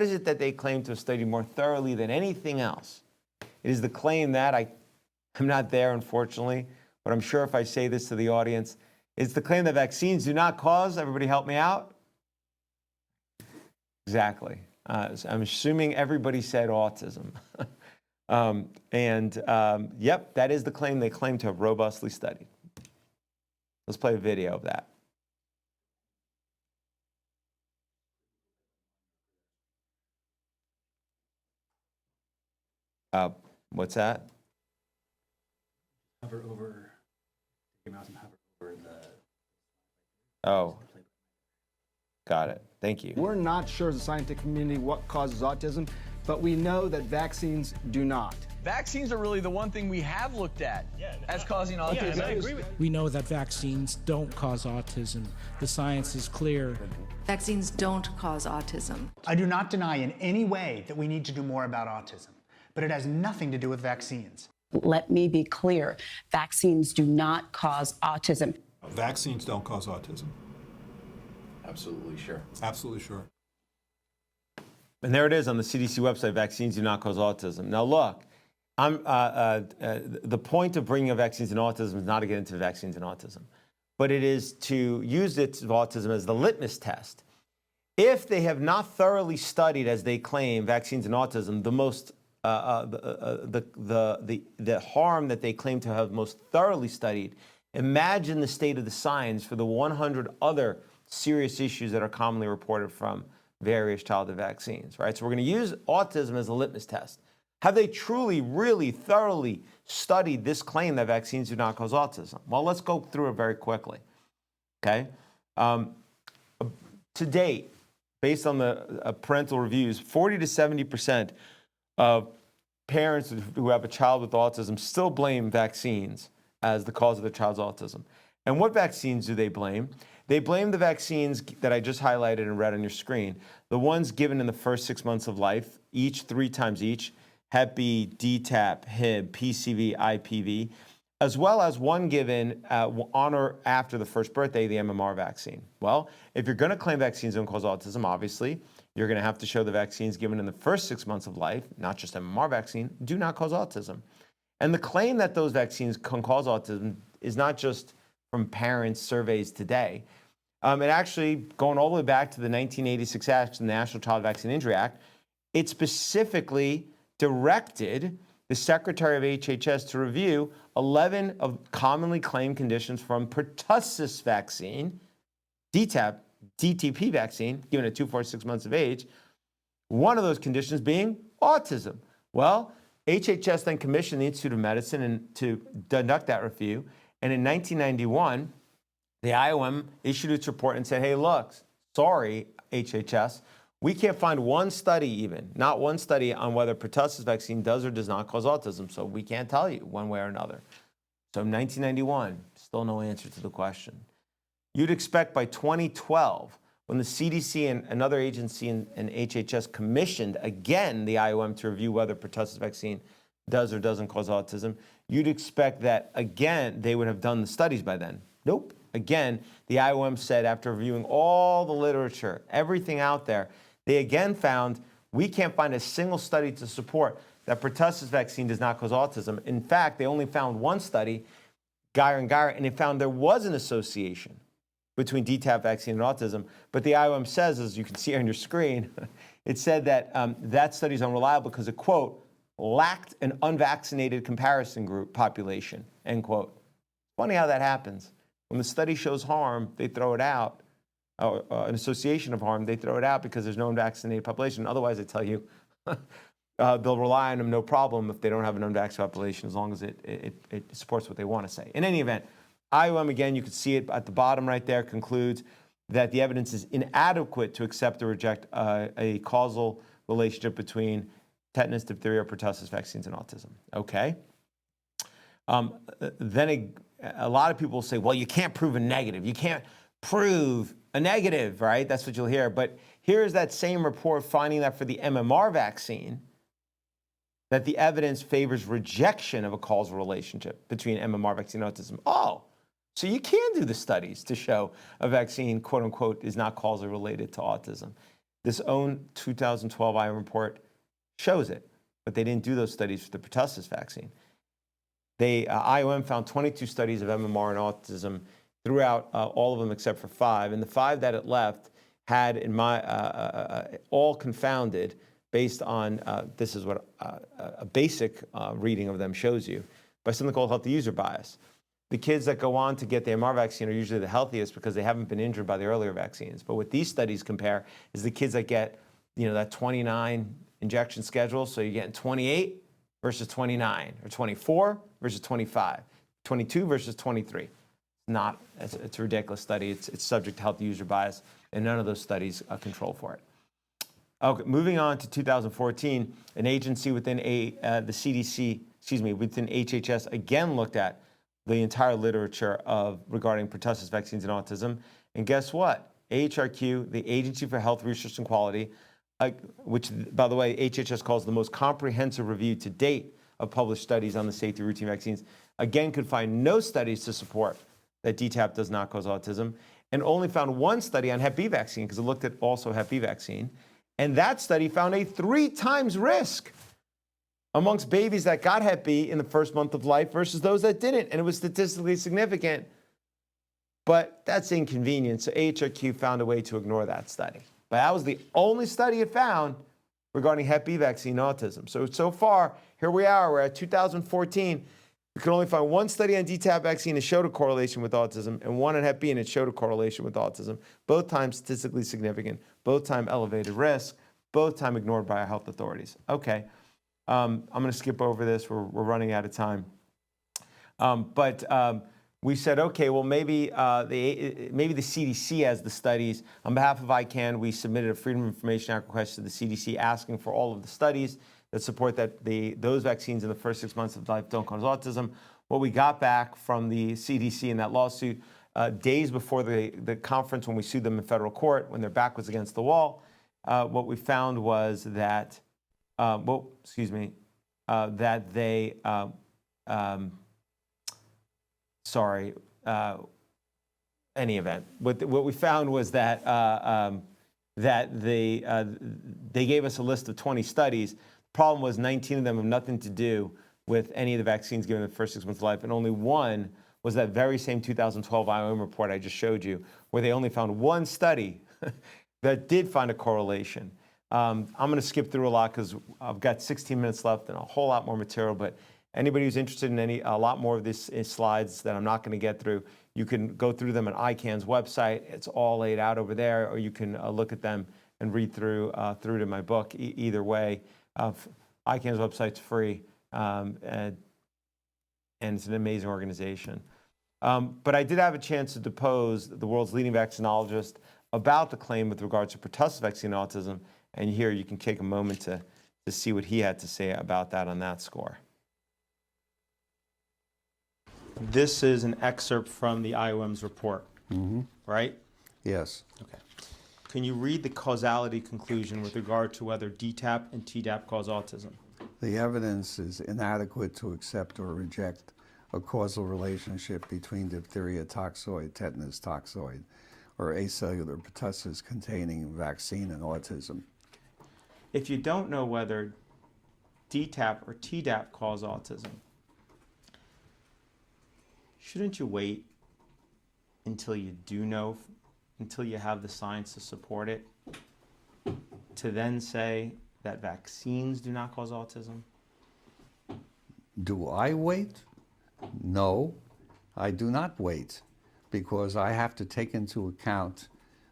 is it that they claim to have studied more thoroughly than anything else? It is the claim that, I'm not there, unfortunately, but I'm sure if I say this to the audience, it's the claim that vaccines do not cause, everybody help me out? Exactly. I'm assuming everybody said autism. Yep, that is the claim they claim to have robustly studied. Let's play a video of that. What's that? Hover over your mouse and hover over the. Oh, got it. Thank you. We're not sure as a scientific community what causes autism, but we know that vaccines do not. Vaccines are really the one thing we have looked at as causing autism. Yeah, I agree with We know that vaccines don't cause autism. The science is clear. Vaccines don't cause autism. I do not deny in any way that we need to do more about autism, but it has nothing to do with vaccines. Let me be clear. Vaccines do not cause autism. Vaccines don't cause autism. Absolutely sure. Absolutely sure. And there it is on the CDC website, vaccines do not cause autism. Now look, the point of bringing up vaccines and autism is not to get into vaccines and autism, but it is to use it of autism as the litmus test. If they have not thoroughly studied, as they claim, vaccines and autism, the harm that they claim to have most thoroughly studied, imagine the state of the science for the 100 other serious issues that are commonly reported from various childhood vaccines, right? So we're going to use autism as a litmus test. Have they truly, really, thoroughly studied this claim that vaccines do not cause autism? Well, let's go through it very quickly, okay? To date, based on the parental reviews, 40 to 70% of parents who have a child with autism still blame vaccines as the cause of their child's autism. And what vaccines do they blame? They blame the vaccines that I just highlighted and read on your screen, the ones given in the first 6 months of life, each 3 times each, Hep B, DTaP, Hib, PCV, IPV, as well as one given on or after the first birthday, the MMR vaccine. Well, if you're going to claim vaccines don't cause autism, obviously, you're going to have to show the vaccines given in the first 6 months of life, not just MMR vaccine, do not cause autism. And the claim that those vaccines can cause autism is not just from parents' surveys today. It actually, going all the way back to the 1986 Act, the National Child Vaccine Injury Act, it specifically directed the Secretary of HHS to review 11 of commonly claimed conditions from pertussis vaccine, DTaP, DTP vaccine, given at 2, 4, 6 months of age, one of those conditions being autism. Well, HHS then commissioned the Institute of Medicine to conduct that review, and in 1991, the IOM issued its report and said, hey, look, sorry, HHS, we can't find one study even, not one study on whether pertussis vaccine does or does not cause autism, so we can't tell you one way or another. So in 1991, still no answer to the question. You'd expect by 2012, when the CDC and another agency and HHS commissioned, again, the IOM to review whether pertussis vaccine does or doesn't cause autism, you'd expect that, again, they would have done the studies by then. Nope. Again, the IOM said after reviewing all the literature, everything out there, they again found we can't find a single study to support that pertussis vaccine does not cause autism. In fact, they only found one study, Geyer and Geyer, and they found there was an association between DTaP vaccine and autism. But the IOM says, as you can see on your screen, it said that that study is unreliable because it, quote, lacked an unvaccinated comparison group population, end quote. Funny how that happens. When the study shows harm, they throw it out, or an association of harm, they throw it out because there's no unvaccinated population. Otherwise, they tell you they'll rely on them no problem if they don't have an unvaccinated population, as long as it supports what they want to say. In any event, IOM, again, you can see it at the bottom right there, concludes that the evidence is inadequate to accept or reject a causal relationship between tetanus, diphtheria, or pertussis vaccines and autism. Okay. Then a lot of people say, well, you can't prove a negative. You can't prove a negative, right? That's what you'll hear. But here's that same report finding that for the MMR vaccine, that the evidence favors rejection of a causal relationship between MMR vaccine and autism. Oh, so you can do the studies to show a vaccine, quote unquote, is not causally related to autism. This own 2012 IOM report shows it, but they didn't do those studies for the pertussis vaccine. IOM found 22 studies of MMR and autism throughout all of them except for 5, and the 5 that it left had, in my all confounded based on this is what a basic reading of them shows you by something called healthy user bias. The kids that go on to get the MMR vaccine are usually the healthiest because they haven't been injured by the earlier vaccines. But what these studies compare is the kids that get, that 29 injection schedule. So you're getting 28 versus 29, or 24 versus 25, 22 versus 23. It's a ridiculous study. It's subject to healthy user bias, and none of those studies control for it. Okay, moving on to 2014, an agency within the CDC, within HHS again looked at the entire literature regarding pertussis vaccines and autism. And guess what? AHRQ, the Agency for Health Research and Quality, which, by the way, HHS calls the most comprehensive review to date of published studies on the safety of routine vaccines, again could find no studies to support that DTaP does not cause autism, and only found one study on Hep B vaccine, because it looked at also Hep B vaccine. And that study found a 3 times risk amongst babies that got Hep B in the first month of life versus those that didn't. And it was statistically significant. But that's inconvenient. So AHRQ found a way to ignore that study. But that was the only study it found regarding Hep B vaccine autism. So far, here we are. We're at 2014. We could only find one study on DTaP vaccine that showed a correlation with autism, and one on Hep B and it showed a correlation with autism. Both times statistically significant, both time elevated risk, both time ignored by our health authorities. Okay, I'm going to skip over this. We're running out of time. We said, okay, well maybe the CDC has the studies. On behalf of ICANN, we submitted a Freedom of Information Act request to the CDC asking for all of the studies that support that those vaccines in the first 6 months of life don't cause autism. What we got back from the CDC in that lawsuit, days before the conference when we sued them in federal court, when their back was against the wall, what we found was that, that they, any event. What we found was that they gave us a list of 20 studies. Problem was 19 of them have nothing to do with any of the vaccines given in the first 6 months of life, and only one was that very same 2012 IOM report I just showed you, where they only found one study that did find a correlation. I'm going to skip through a lot because I've got 16 minutes left and a whole lot more material, but anybody who's interested in a lot more of these slides that I'm not going to get through, you can go through them on ICANN's website. It's all laid out over there, or you can look at them and read through to my book. Either way, ICANN's website's free, and it's an amazing organization. But I did have a chance to depose the world's leading vaccinologist about the claim with regards to pertussis vaccine autism, and here you can take a moment to see what he had to say about that on that score. This is an excerpt from the IOM's report, right? Yes. Okay. Can you read the causality conclusion with regard to whether DTaP and Tdap cause autism? The evidence is inadequate to accept or reject a causal relationship between diphtheria toxoid, tetanus toxoid, or acellular pertussis containing vaccine and autism. If you don't know whether DTaP or Tdap cause autism, shouldn't you wait until you do know, until you have the science to support it, to then say that vaccines do not cause autism? Do I wait? No, I do not wait, because I have to take into account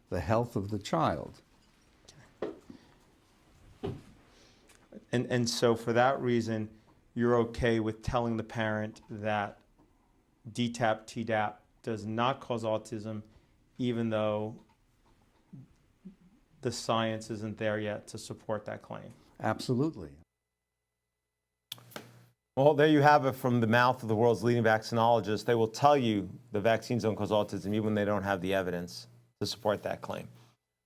the health of the child. And so for that reason, you're okay with telling the parent that DTaP, Tdap does not cause autism, even though the science isn't there yet to support that claim? Absolutely. Well, there you have it from the mouth of the world's leading vaccinologists. They will tell you the vaccines don't cause autism even when they don't have the evidence to support that claim.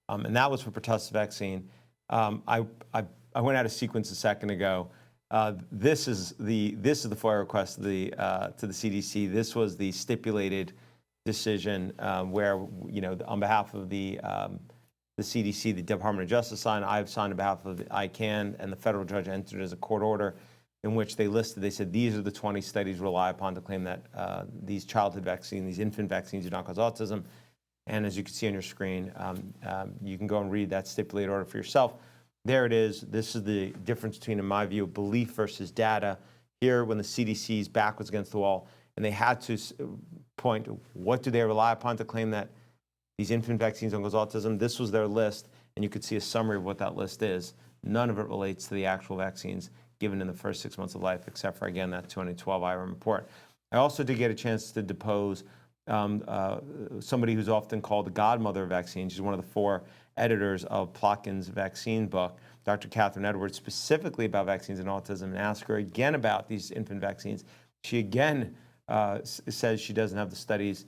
And that was for pertussis vaccine. I went out of sequence a second ago. This is the FOIA request to the CDC. This was the stipulated decision where, you know, on behalf of the CDC, the Department of Justice signed. I've signed on behalf of ICANN, and the federal judge entered as a court order in which they listed. They said these are the 20 studies relied upon to claim that these childhood vaccines, these infant vaccines, do not cause autism. And as you can see on your screen, you can go and read that stipulated order for yourself. There it is. This is the difference between, in my view, belief versus data. Here, when the CDC's back was against the wall, and they had to point, what do they rely upon to claim that these infant vaccines don't cause autism? This was their list, and you could see a summary of what that list is. None of it relates to the actual vaccines given in the first 6 months of life, except for, again, that 2012 IRM report. I also did get a chance to depose somebody who's often called the godmother of vaccines. She's one of the 4 editors of Plotkin's vaccine book, Dr. Catherine Edwards, specifically about vaccines and autism, and ask her again about these infant vaccines. She again says she doesn't have the studies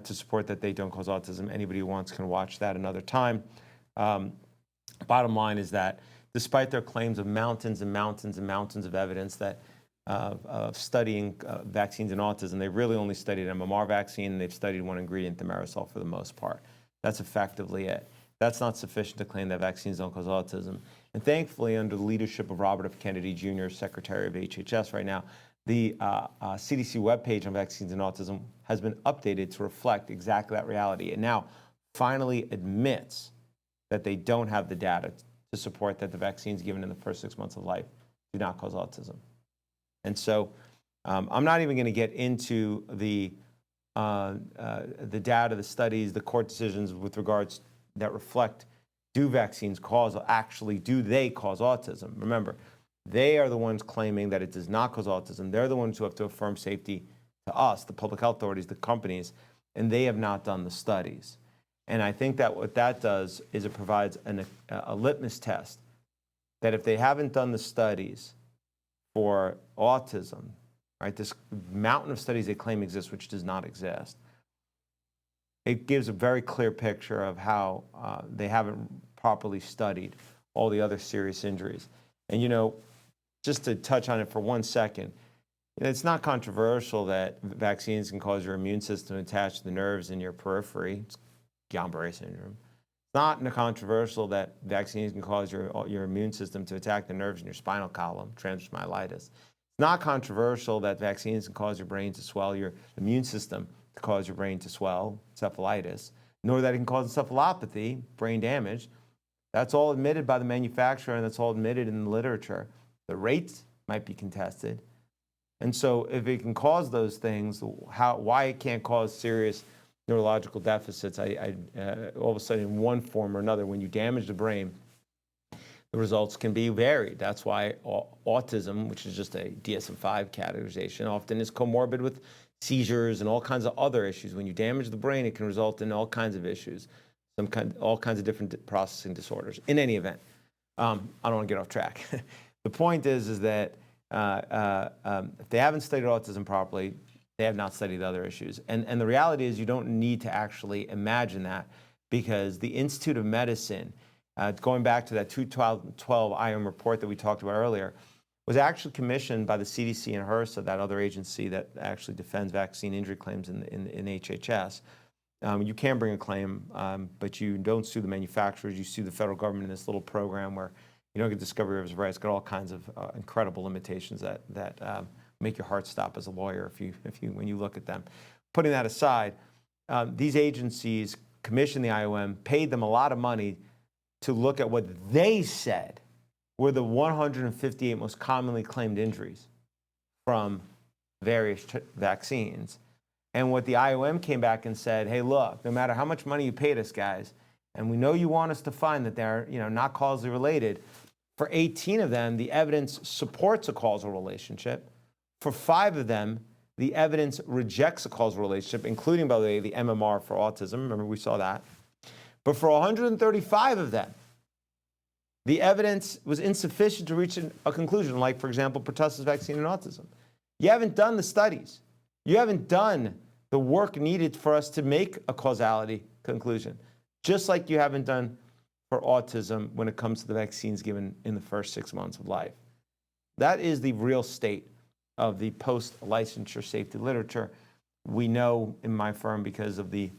to support that they don't cause autism. Anybody who wants can watch that another time. Bottom line is that despite their claims of mountains and mountains and mountains of evidence that of studying vaccines and autism, they really only studied MMR vaccine, and they've studied one ingredient, thimerosal, for the most part. That's effectively it. That's not sufficient to claim that vaccines don't cause autism. And thankfully, under the leadership of Robert F. Kennedy Jr., Secretary of HHS right now, the CDC webpage on vaccines and autism has been updated to reflect exactly that reality. And now finally admits that they don't have the data to support that the vaccines given in the first 6 months of life do not cause autism. And so I'm not even going to get into the data, the studies, the court decisions with regards that reflect, do vaccines cause, actually, do they cause autism? Remember, they are the ones claiming that it does not cause autism. They're the ones who have to affirm safety to us, the public health authorities, the companies, and they have not done the studies. And I think that what that does is it provides a litmus test that if they haven't done the studies for autism, right, this mountain of studies they claim exists, which does not exist, it gives a very clear picture of how they haven't properly studied all the other serious injuries. And, you know, just to touch on it for 1 second, it's not controversial that vaccines can cause your immune system to attach to the nerves in your periphery. It's Guillain-Barré syndrome. It's not controversial that vaccines can cause your immune system to attack the nerves in your spinal column, transverse myelitis. It's not controversial that vaccines can cause your brain to swell, your immune system to cause your brain to swell, encephalitis, nor that it can cause encephalopathy, brain damage. That's all admitted by the manufacturer, and that's all admitted in the literature. The rates might be contested. And so if it can cause those things, why it can't cause serious neurological deficits, all of a sudden in one form or another, when you damage the brain, the results can be varied. That's why autism, which is just a DSM-5 categorization, often is comorbid with seizures and all kinds of other issues. When you damage the brain, it can result in all kinds of issues, all kinds of different processing disorders. In any event, I don't want to get off track. The point is that if they haven't studied autism properly, they have not studied other issues. And the reality is you don't need to actually imagine that, because the Institute of Medicine, going back to that 2012 IM report that we talked about earlier, was actually commissioned by the CDC and HRSA, that other agency that actually defends vaccine injury claims in HHS. You can bring a claim, but you don't sue the manufacturers. You sue the federal government in this little program where you don't get discovery of rights. It's got all kinds of incredible limitations that make your heart stop as a lawyer when you look at them. Putting that aside, these agencies commissioned the IOM, paid them a lot of money to look at what they said were the 158 most commonly claimed injuries from various vaccines. And what the IOM came back and said, hey, look, no matter how much money you paid us, guys, and we know you want us to find that they're not causally related, for 18 of them, the evidence supports a causal relationship. For 5 of them, the evidence rejects a causal relationship, including, by the way, the MMR for autism. Remember, we saw that. But for 135 of them, The evidence was insufficient to reach a conclusion, like, for example, pertussis vaccine and autism. You haven't done the studies. You haven't done the work needed for us to make a causality conclusion, just like you haven't done for autism when it comes to the vaccines given in the first 6 months of life. That is the real state of the post-licensure safety literature. We know in my firm, because of the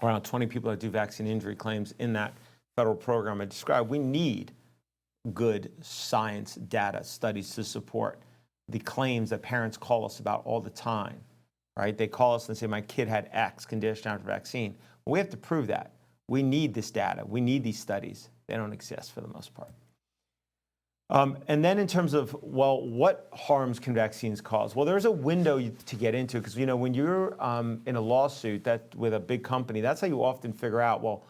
around 20 people that do vaccine injury claims in that federal program I described, we need good science data studies to support the claims that parents call us about all the time, right? They call us and say, my kid had X condition after vaccine. Well, we have to prove that. We need this data. We need these studies. They don't exist for the most part. And then in terms of, well, what harms can vaccines cause? Well, there's a window to get into, because, you know, when you're in a lawsuit with a big company, that's how you often figure out, well,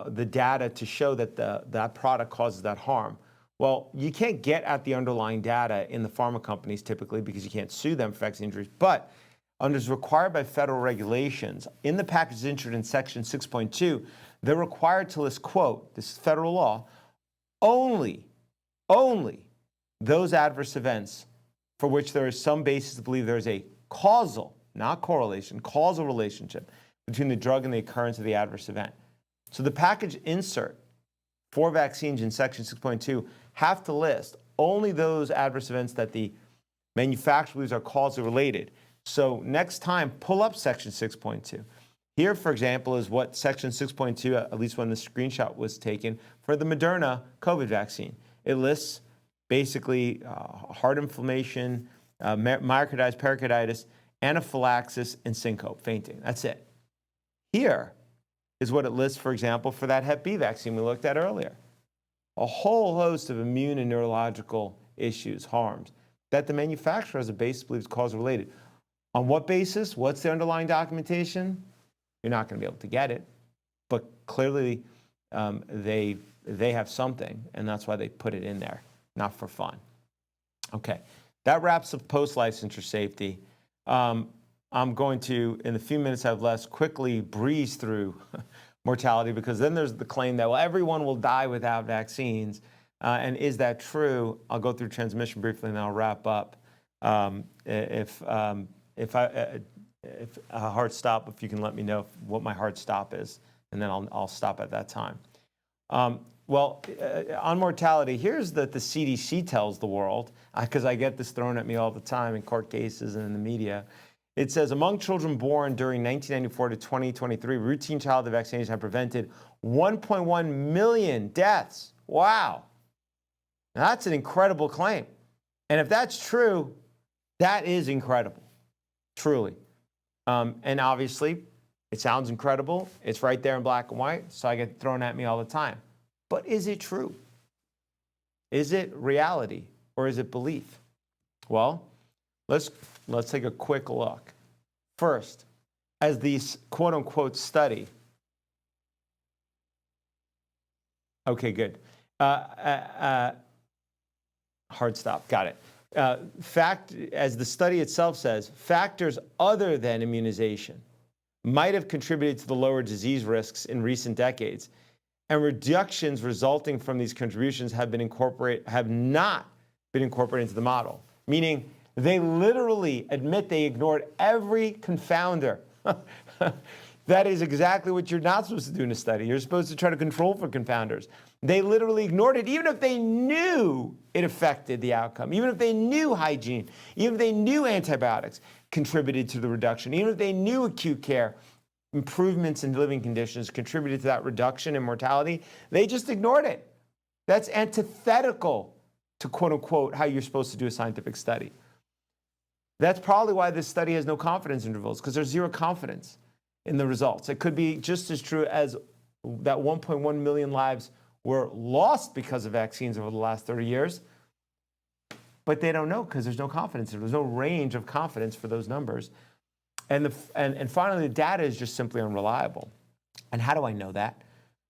the data to show that that product causes that harm. Well, you can't get at the underlying data in the pharma companies typically, because you can't sue them for vaccine injuries. But under as required by federal regulations, in the package injured in section 6.2, they're required to list, quote, this is federal law, only those adverse events for which there is some basis to believe there is a causal, not correlation, causal relationship between the drug and the occurrence of the adverse event. So the package insert for vaccines in section 6.2 have to list only those adverse events that the manufacturer believes are causally related. So next time, pull up section 6.2. Here, for example, is what section 6.2, at least when the screenshot was taken, for the Moderna COVID vaccine. It lists basically heart inflammation, myocarditis, pericarditis, anaphylaxis, and syncope, fainting. That's it. Here is what it lists, for example, for that Hep B vaccine we looked at earlier. A whole host of immune and neurological issues, harms, that the manufacturer has a basis believes cause related. On what basis? What's the underlying documentation? You're not going to be able to get it, but clearly they have something, and that's why they put it in there, not for fun. Okay, that wraps up post-licensure safety. I'm going to, in the few minutes I have left, quickly breeze through mortality, because then there's the claim that, well, everyone will die without vaccines. And is that true? I'll go through transmission briefly, and then I'll wrap up. If a hard stop, if you can let me know what my hard stop is, and then I'll stop at that time. On mortality, here's that the CDC tells the world, because I get this thrown at me all the time in court cases and in the media. It says, among children born during 1994 to 2023, routine childhood vaccinations have prevented 1.1 million deaths. Wow. Now, that's an incredible claim. And if that's true, that is incredible, truly. And obviously, it sounds incredible. It's right there in black and white, so I get thrown at me all the time. But is it true? Is it reality, or is it belief? Well, let's take a quick look. First, as these quote-unquote study. Okay, good. Hard stop, got it. As the study itself says, factors other than immunization might have contributed to the lower disease risks in recent decades, and reductions resulting from these contributions have not been incorporated into the model. Meaning, they literally admit they ignored every confounder. That is exactly what you're not supposed to do in a study. You're supposed to try to control for confounders. They literally ignored it, even if they knew it affected the outcome, even if they knew hygiene, even if they knew antibiotics contributed to the reduction, even if they knew acute care improvements in living conditions contributed to that reduction in mortality. They just ignored it. That's antithetical to quote unquote how you're supposed to do a scientific study. That's probably why this study has no confidence intervals, because there's zero confidence in the results. It could be just as true as that 1.1 million lives were lost because of vaccines over the last 30 years, but they don't know because there's no confidence. There's no range of confidence for those numbers. And finally, the data is just simply unreliable. And how do I know that?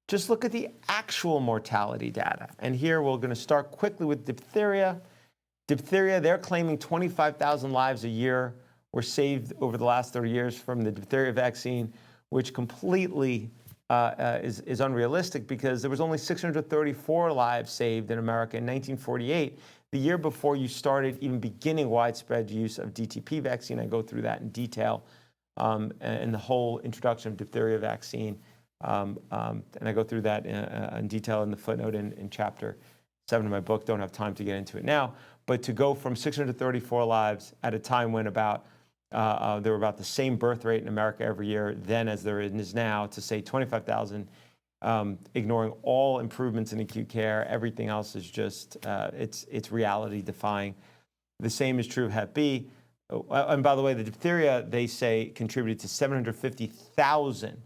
Just look at the actual mortality data. And here we're going to start quickly with diphtheria. Diphtheria, they're claiming 25,000 lives a year were saved over the last 30 years from the diphtheria vaccine, which completely is unrealistic because there was only 634 lives saved in America in 1948, the year before you started even beginning widespread use of DTP vaccine. I go through that in detail and the whole introduction of diphtheria vaccine. And I go through that in detail in the footnote in chapter 7 of my book. Don't have time to get into it now. But to go from 634 lives at a time when there were about the same birth rate in America every year then as there is now, to say 25,000, ignoring all improvements in acute care, everything else is just, it's reality defying. The same is true of Hep B. And by the way, the diphtheria, they say, contributed to 750,000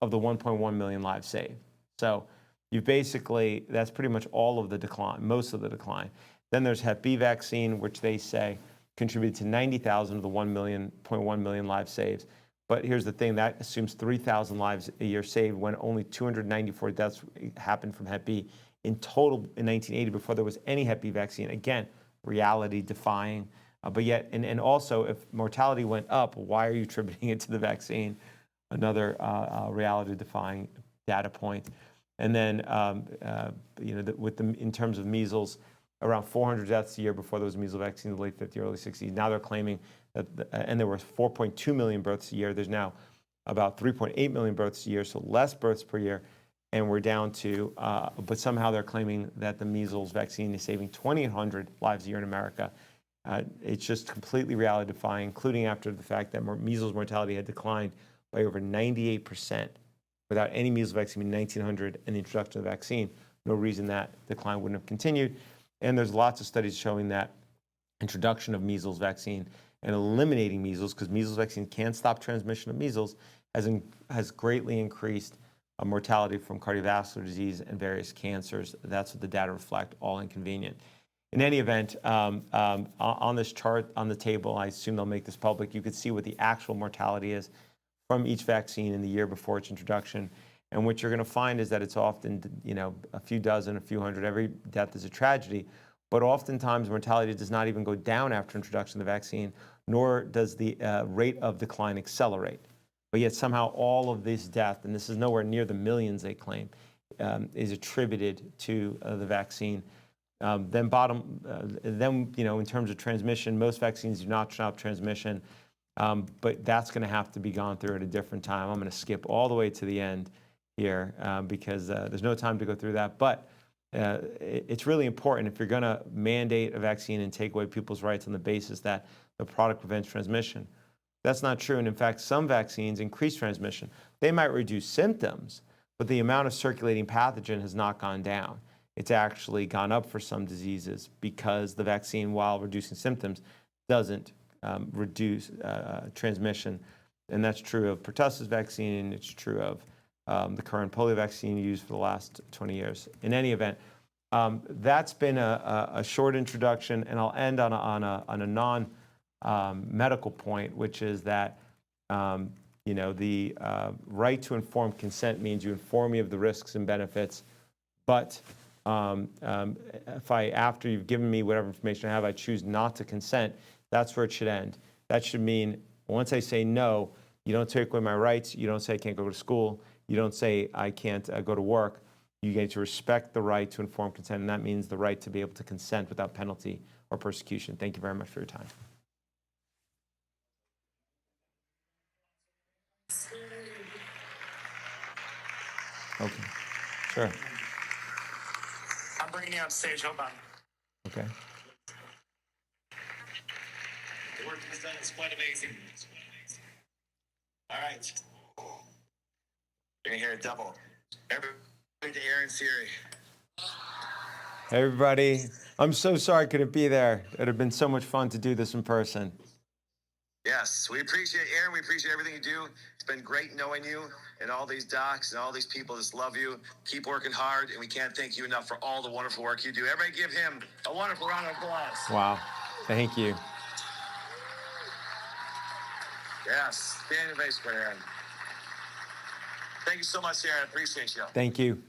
of the 1.1 million lives saved. So you basically, that's pretty much all of the decline, most of the decline. Then there's Hep B vaccine, which they say contributed to 90,000 of the 1.1 million lives saved. But here's the thing, that assumes 3,000 lives a year saved when only 294 deaths happened from Hep B in total in 1980 before there was any Hep B vaccine. Again, reality defying. But yet, and also, if mortality went up, why are you attributing it to the vaccine? Another reality defying data point. And then, in terms of measles, around 400 deaths a year before there was a measles vaccine in the late 50s, early 60s. Now they're claiming that, and there were 4.2 million births a year. There's now about 3.8 million births a year, so less births per year. And we're down to, but somehow they're claiming that the measles vaccine is saving 2,800 lives a year in America. It's just completely reality defying, including after the fact that measles mortality had declined by over 98% without any measles vaccine in 1900 and the introduction of the vaccine. No reason that decline wouldn't have continued. And there's lots of studies showing that introduction of measles vaccine and eliminating measles, because measles vaccine can stop transmission of measles, has greatly increased mortality from cardiovascular disease and various cancers. That's what the data reflect, all inconvenient. In any event, on this chart on the table, I assume they'll make this public, you could see what the actual mortality is from each vaccine in the year before its introduction. And what you're going to find is that it's often, a few dozen, a few hundred. Every death is a tragedy. But oftentimes, mortality does not even go down after introduction of the vaccine, nor does the rate of decline accelerate. But yet somehow all of this death, and this is nowhere near the millions they claim, is attributed to the vaccine. In terms of transmission, most vaccines do not stop transmission, but that's going to have to be gone through at a different time. I'm going to skip all the way to the end here because there's no time to go through that. But it's really important if you're going to mandate a vaccine and take away people's rights on the basis that the product prevents transmission. That's not true. And in fact, some vaccines increase transmission. They might reduce symptoms, but the amount of circulating pathogen has not gone down. It's actually gone up for some diseases because the vaccine, while reducing symptoms, doesn't reduce transmission. And that's true of pertussis vaccine. It's true of the current polio vaccine used for the last 20 years. In any event, that's been a short introduction, and I'll end on a non-medical point, which is that the right to informed consent means you inform me of the risks and benefits, but after you've given me whatever information I have, I choose not to consent, that's where it should end. That should mean once I say no, you don't take away my rights, you don't say I can't go to school, you don't say I can't go to work. You get to respect the right to informed consent, and that means the right to be able to consent without penalty or persecution. Thank you very much for your time. Okay, sure. I'm bringing you on stage. Hold on. Okay. The work was done. It's quite amazing. All right. You're going to hear a double. Everybody to Aaron Siri. Hey, everybody. I'm so sorry I couldn't be there. It would have been so much fun to do this in person. Yes, we appreciate Aaron. We appreciate everything you do. It's been great knowing you, and all these docs and all these people just love you. Keep working hard, and we can't thank you enough for all the wonderful work you do. Everybody give him a wonderful round of applause. Wow. Thank you. Yes, stand your base for Aaron. Thank you so much, Aaron. I appreciate you. Thank you.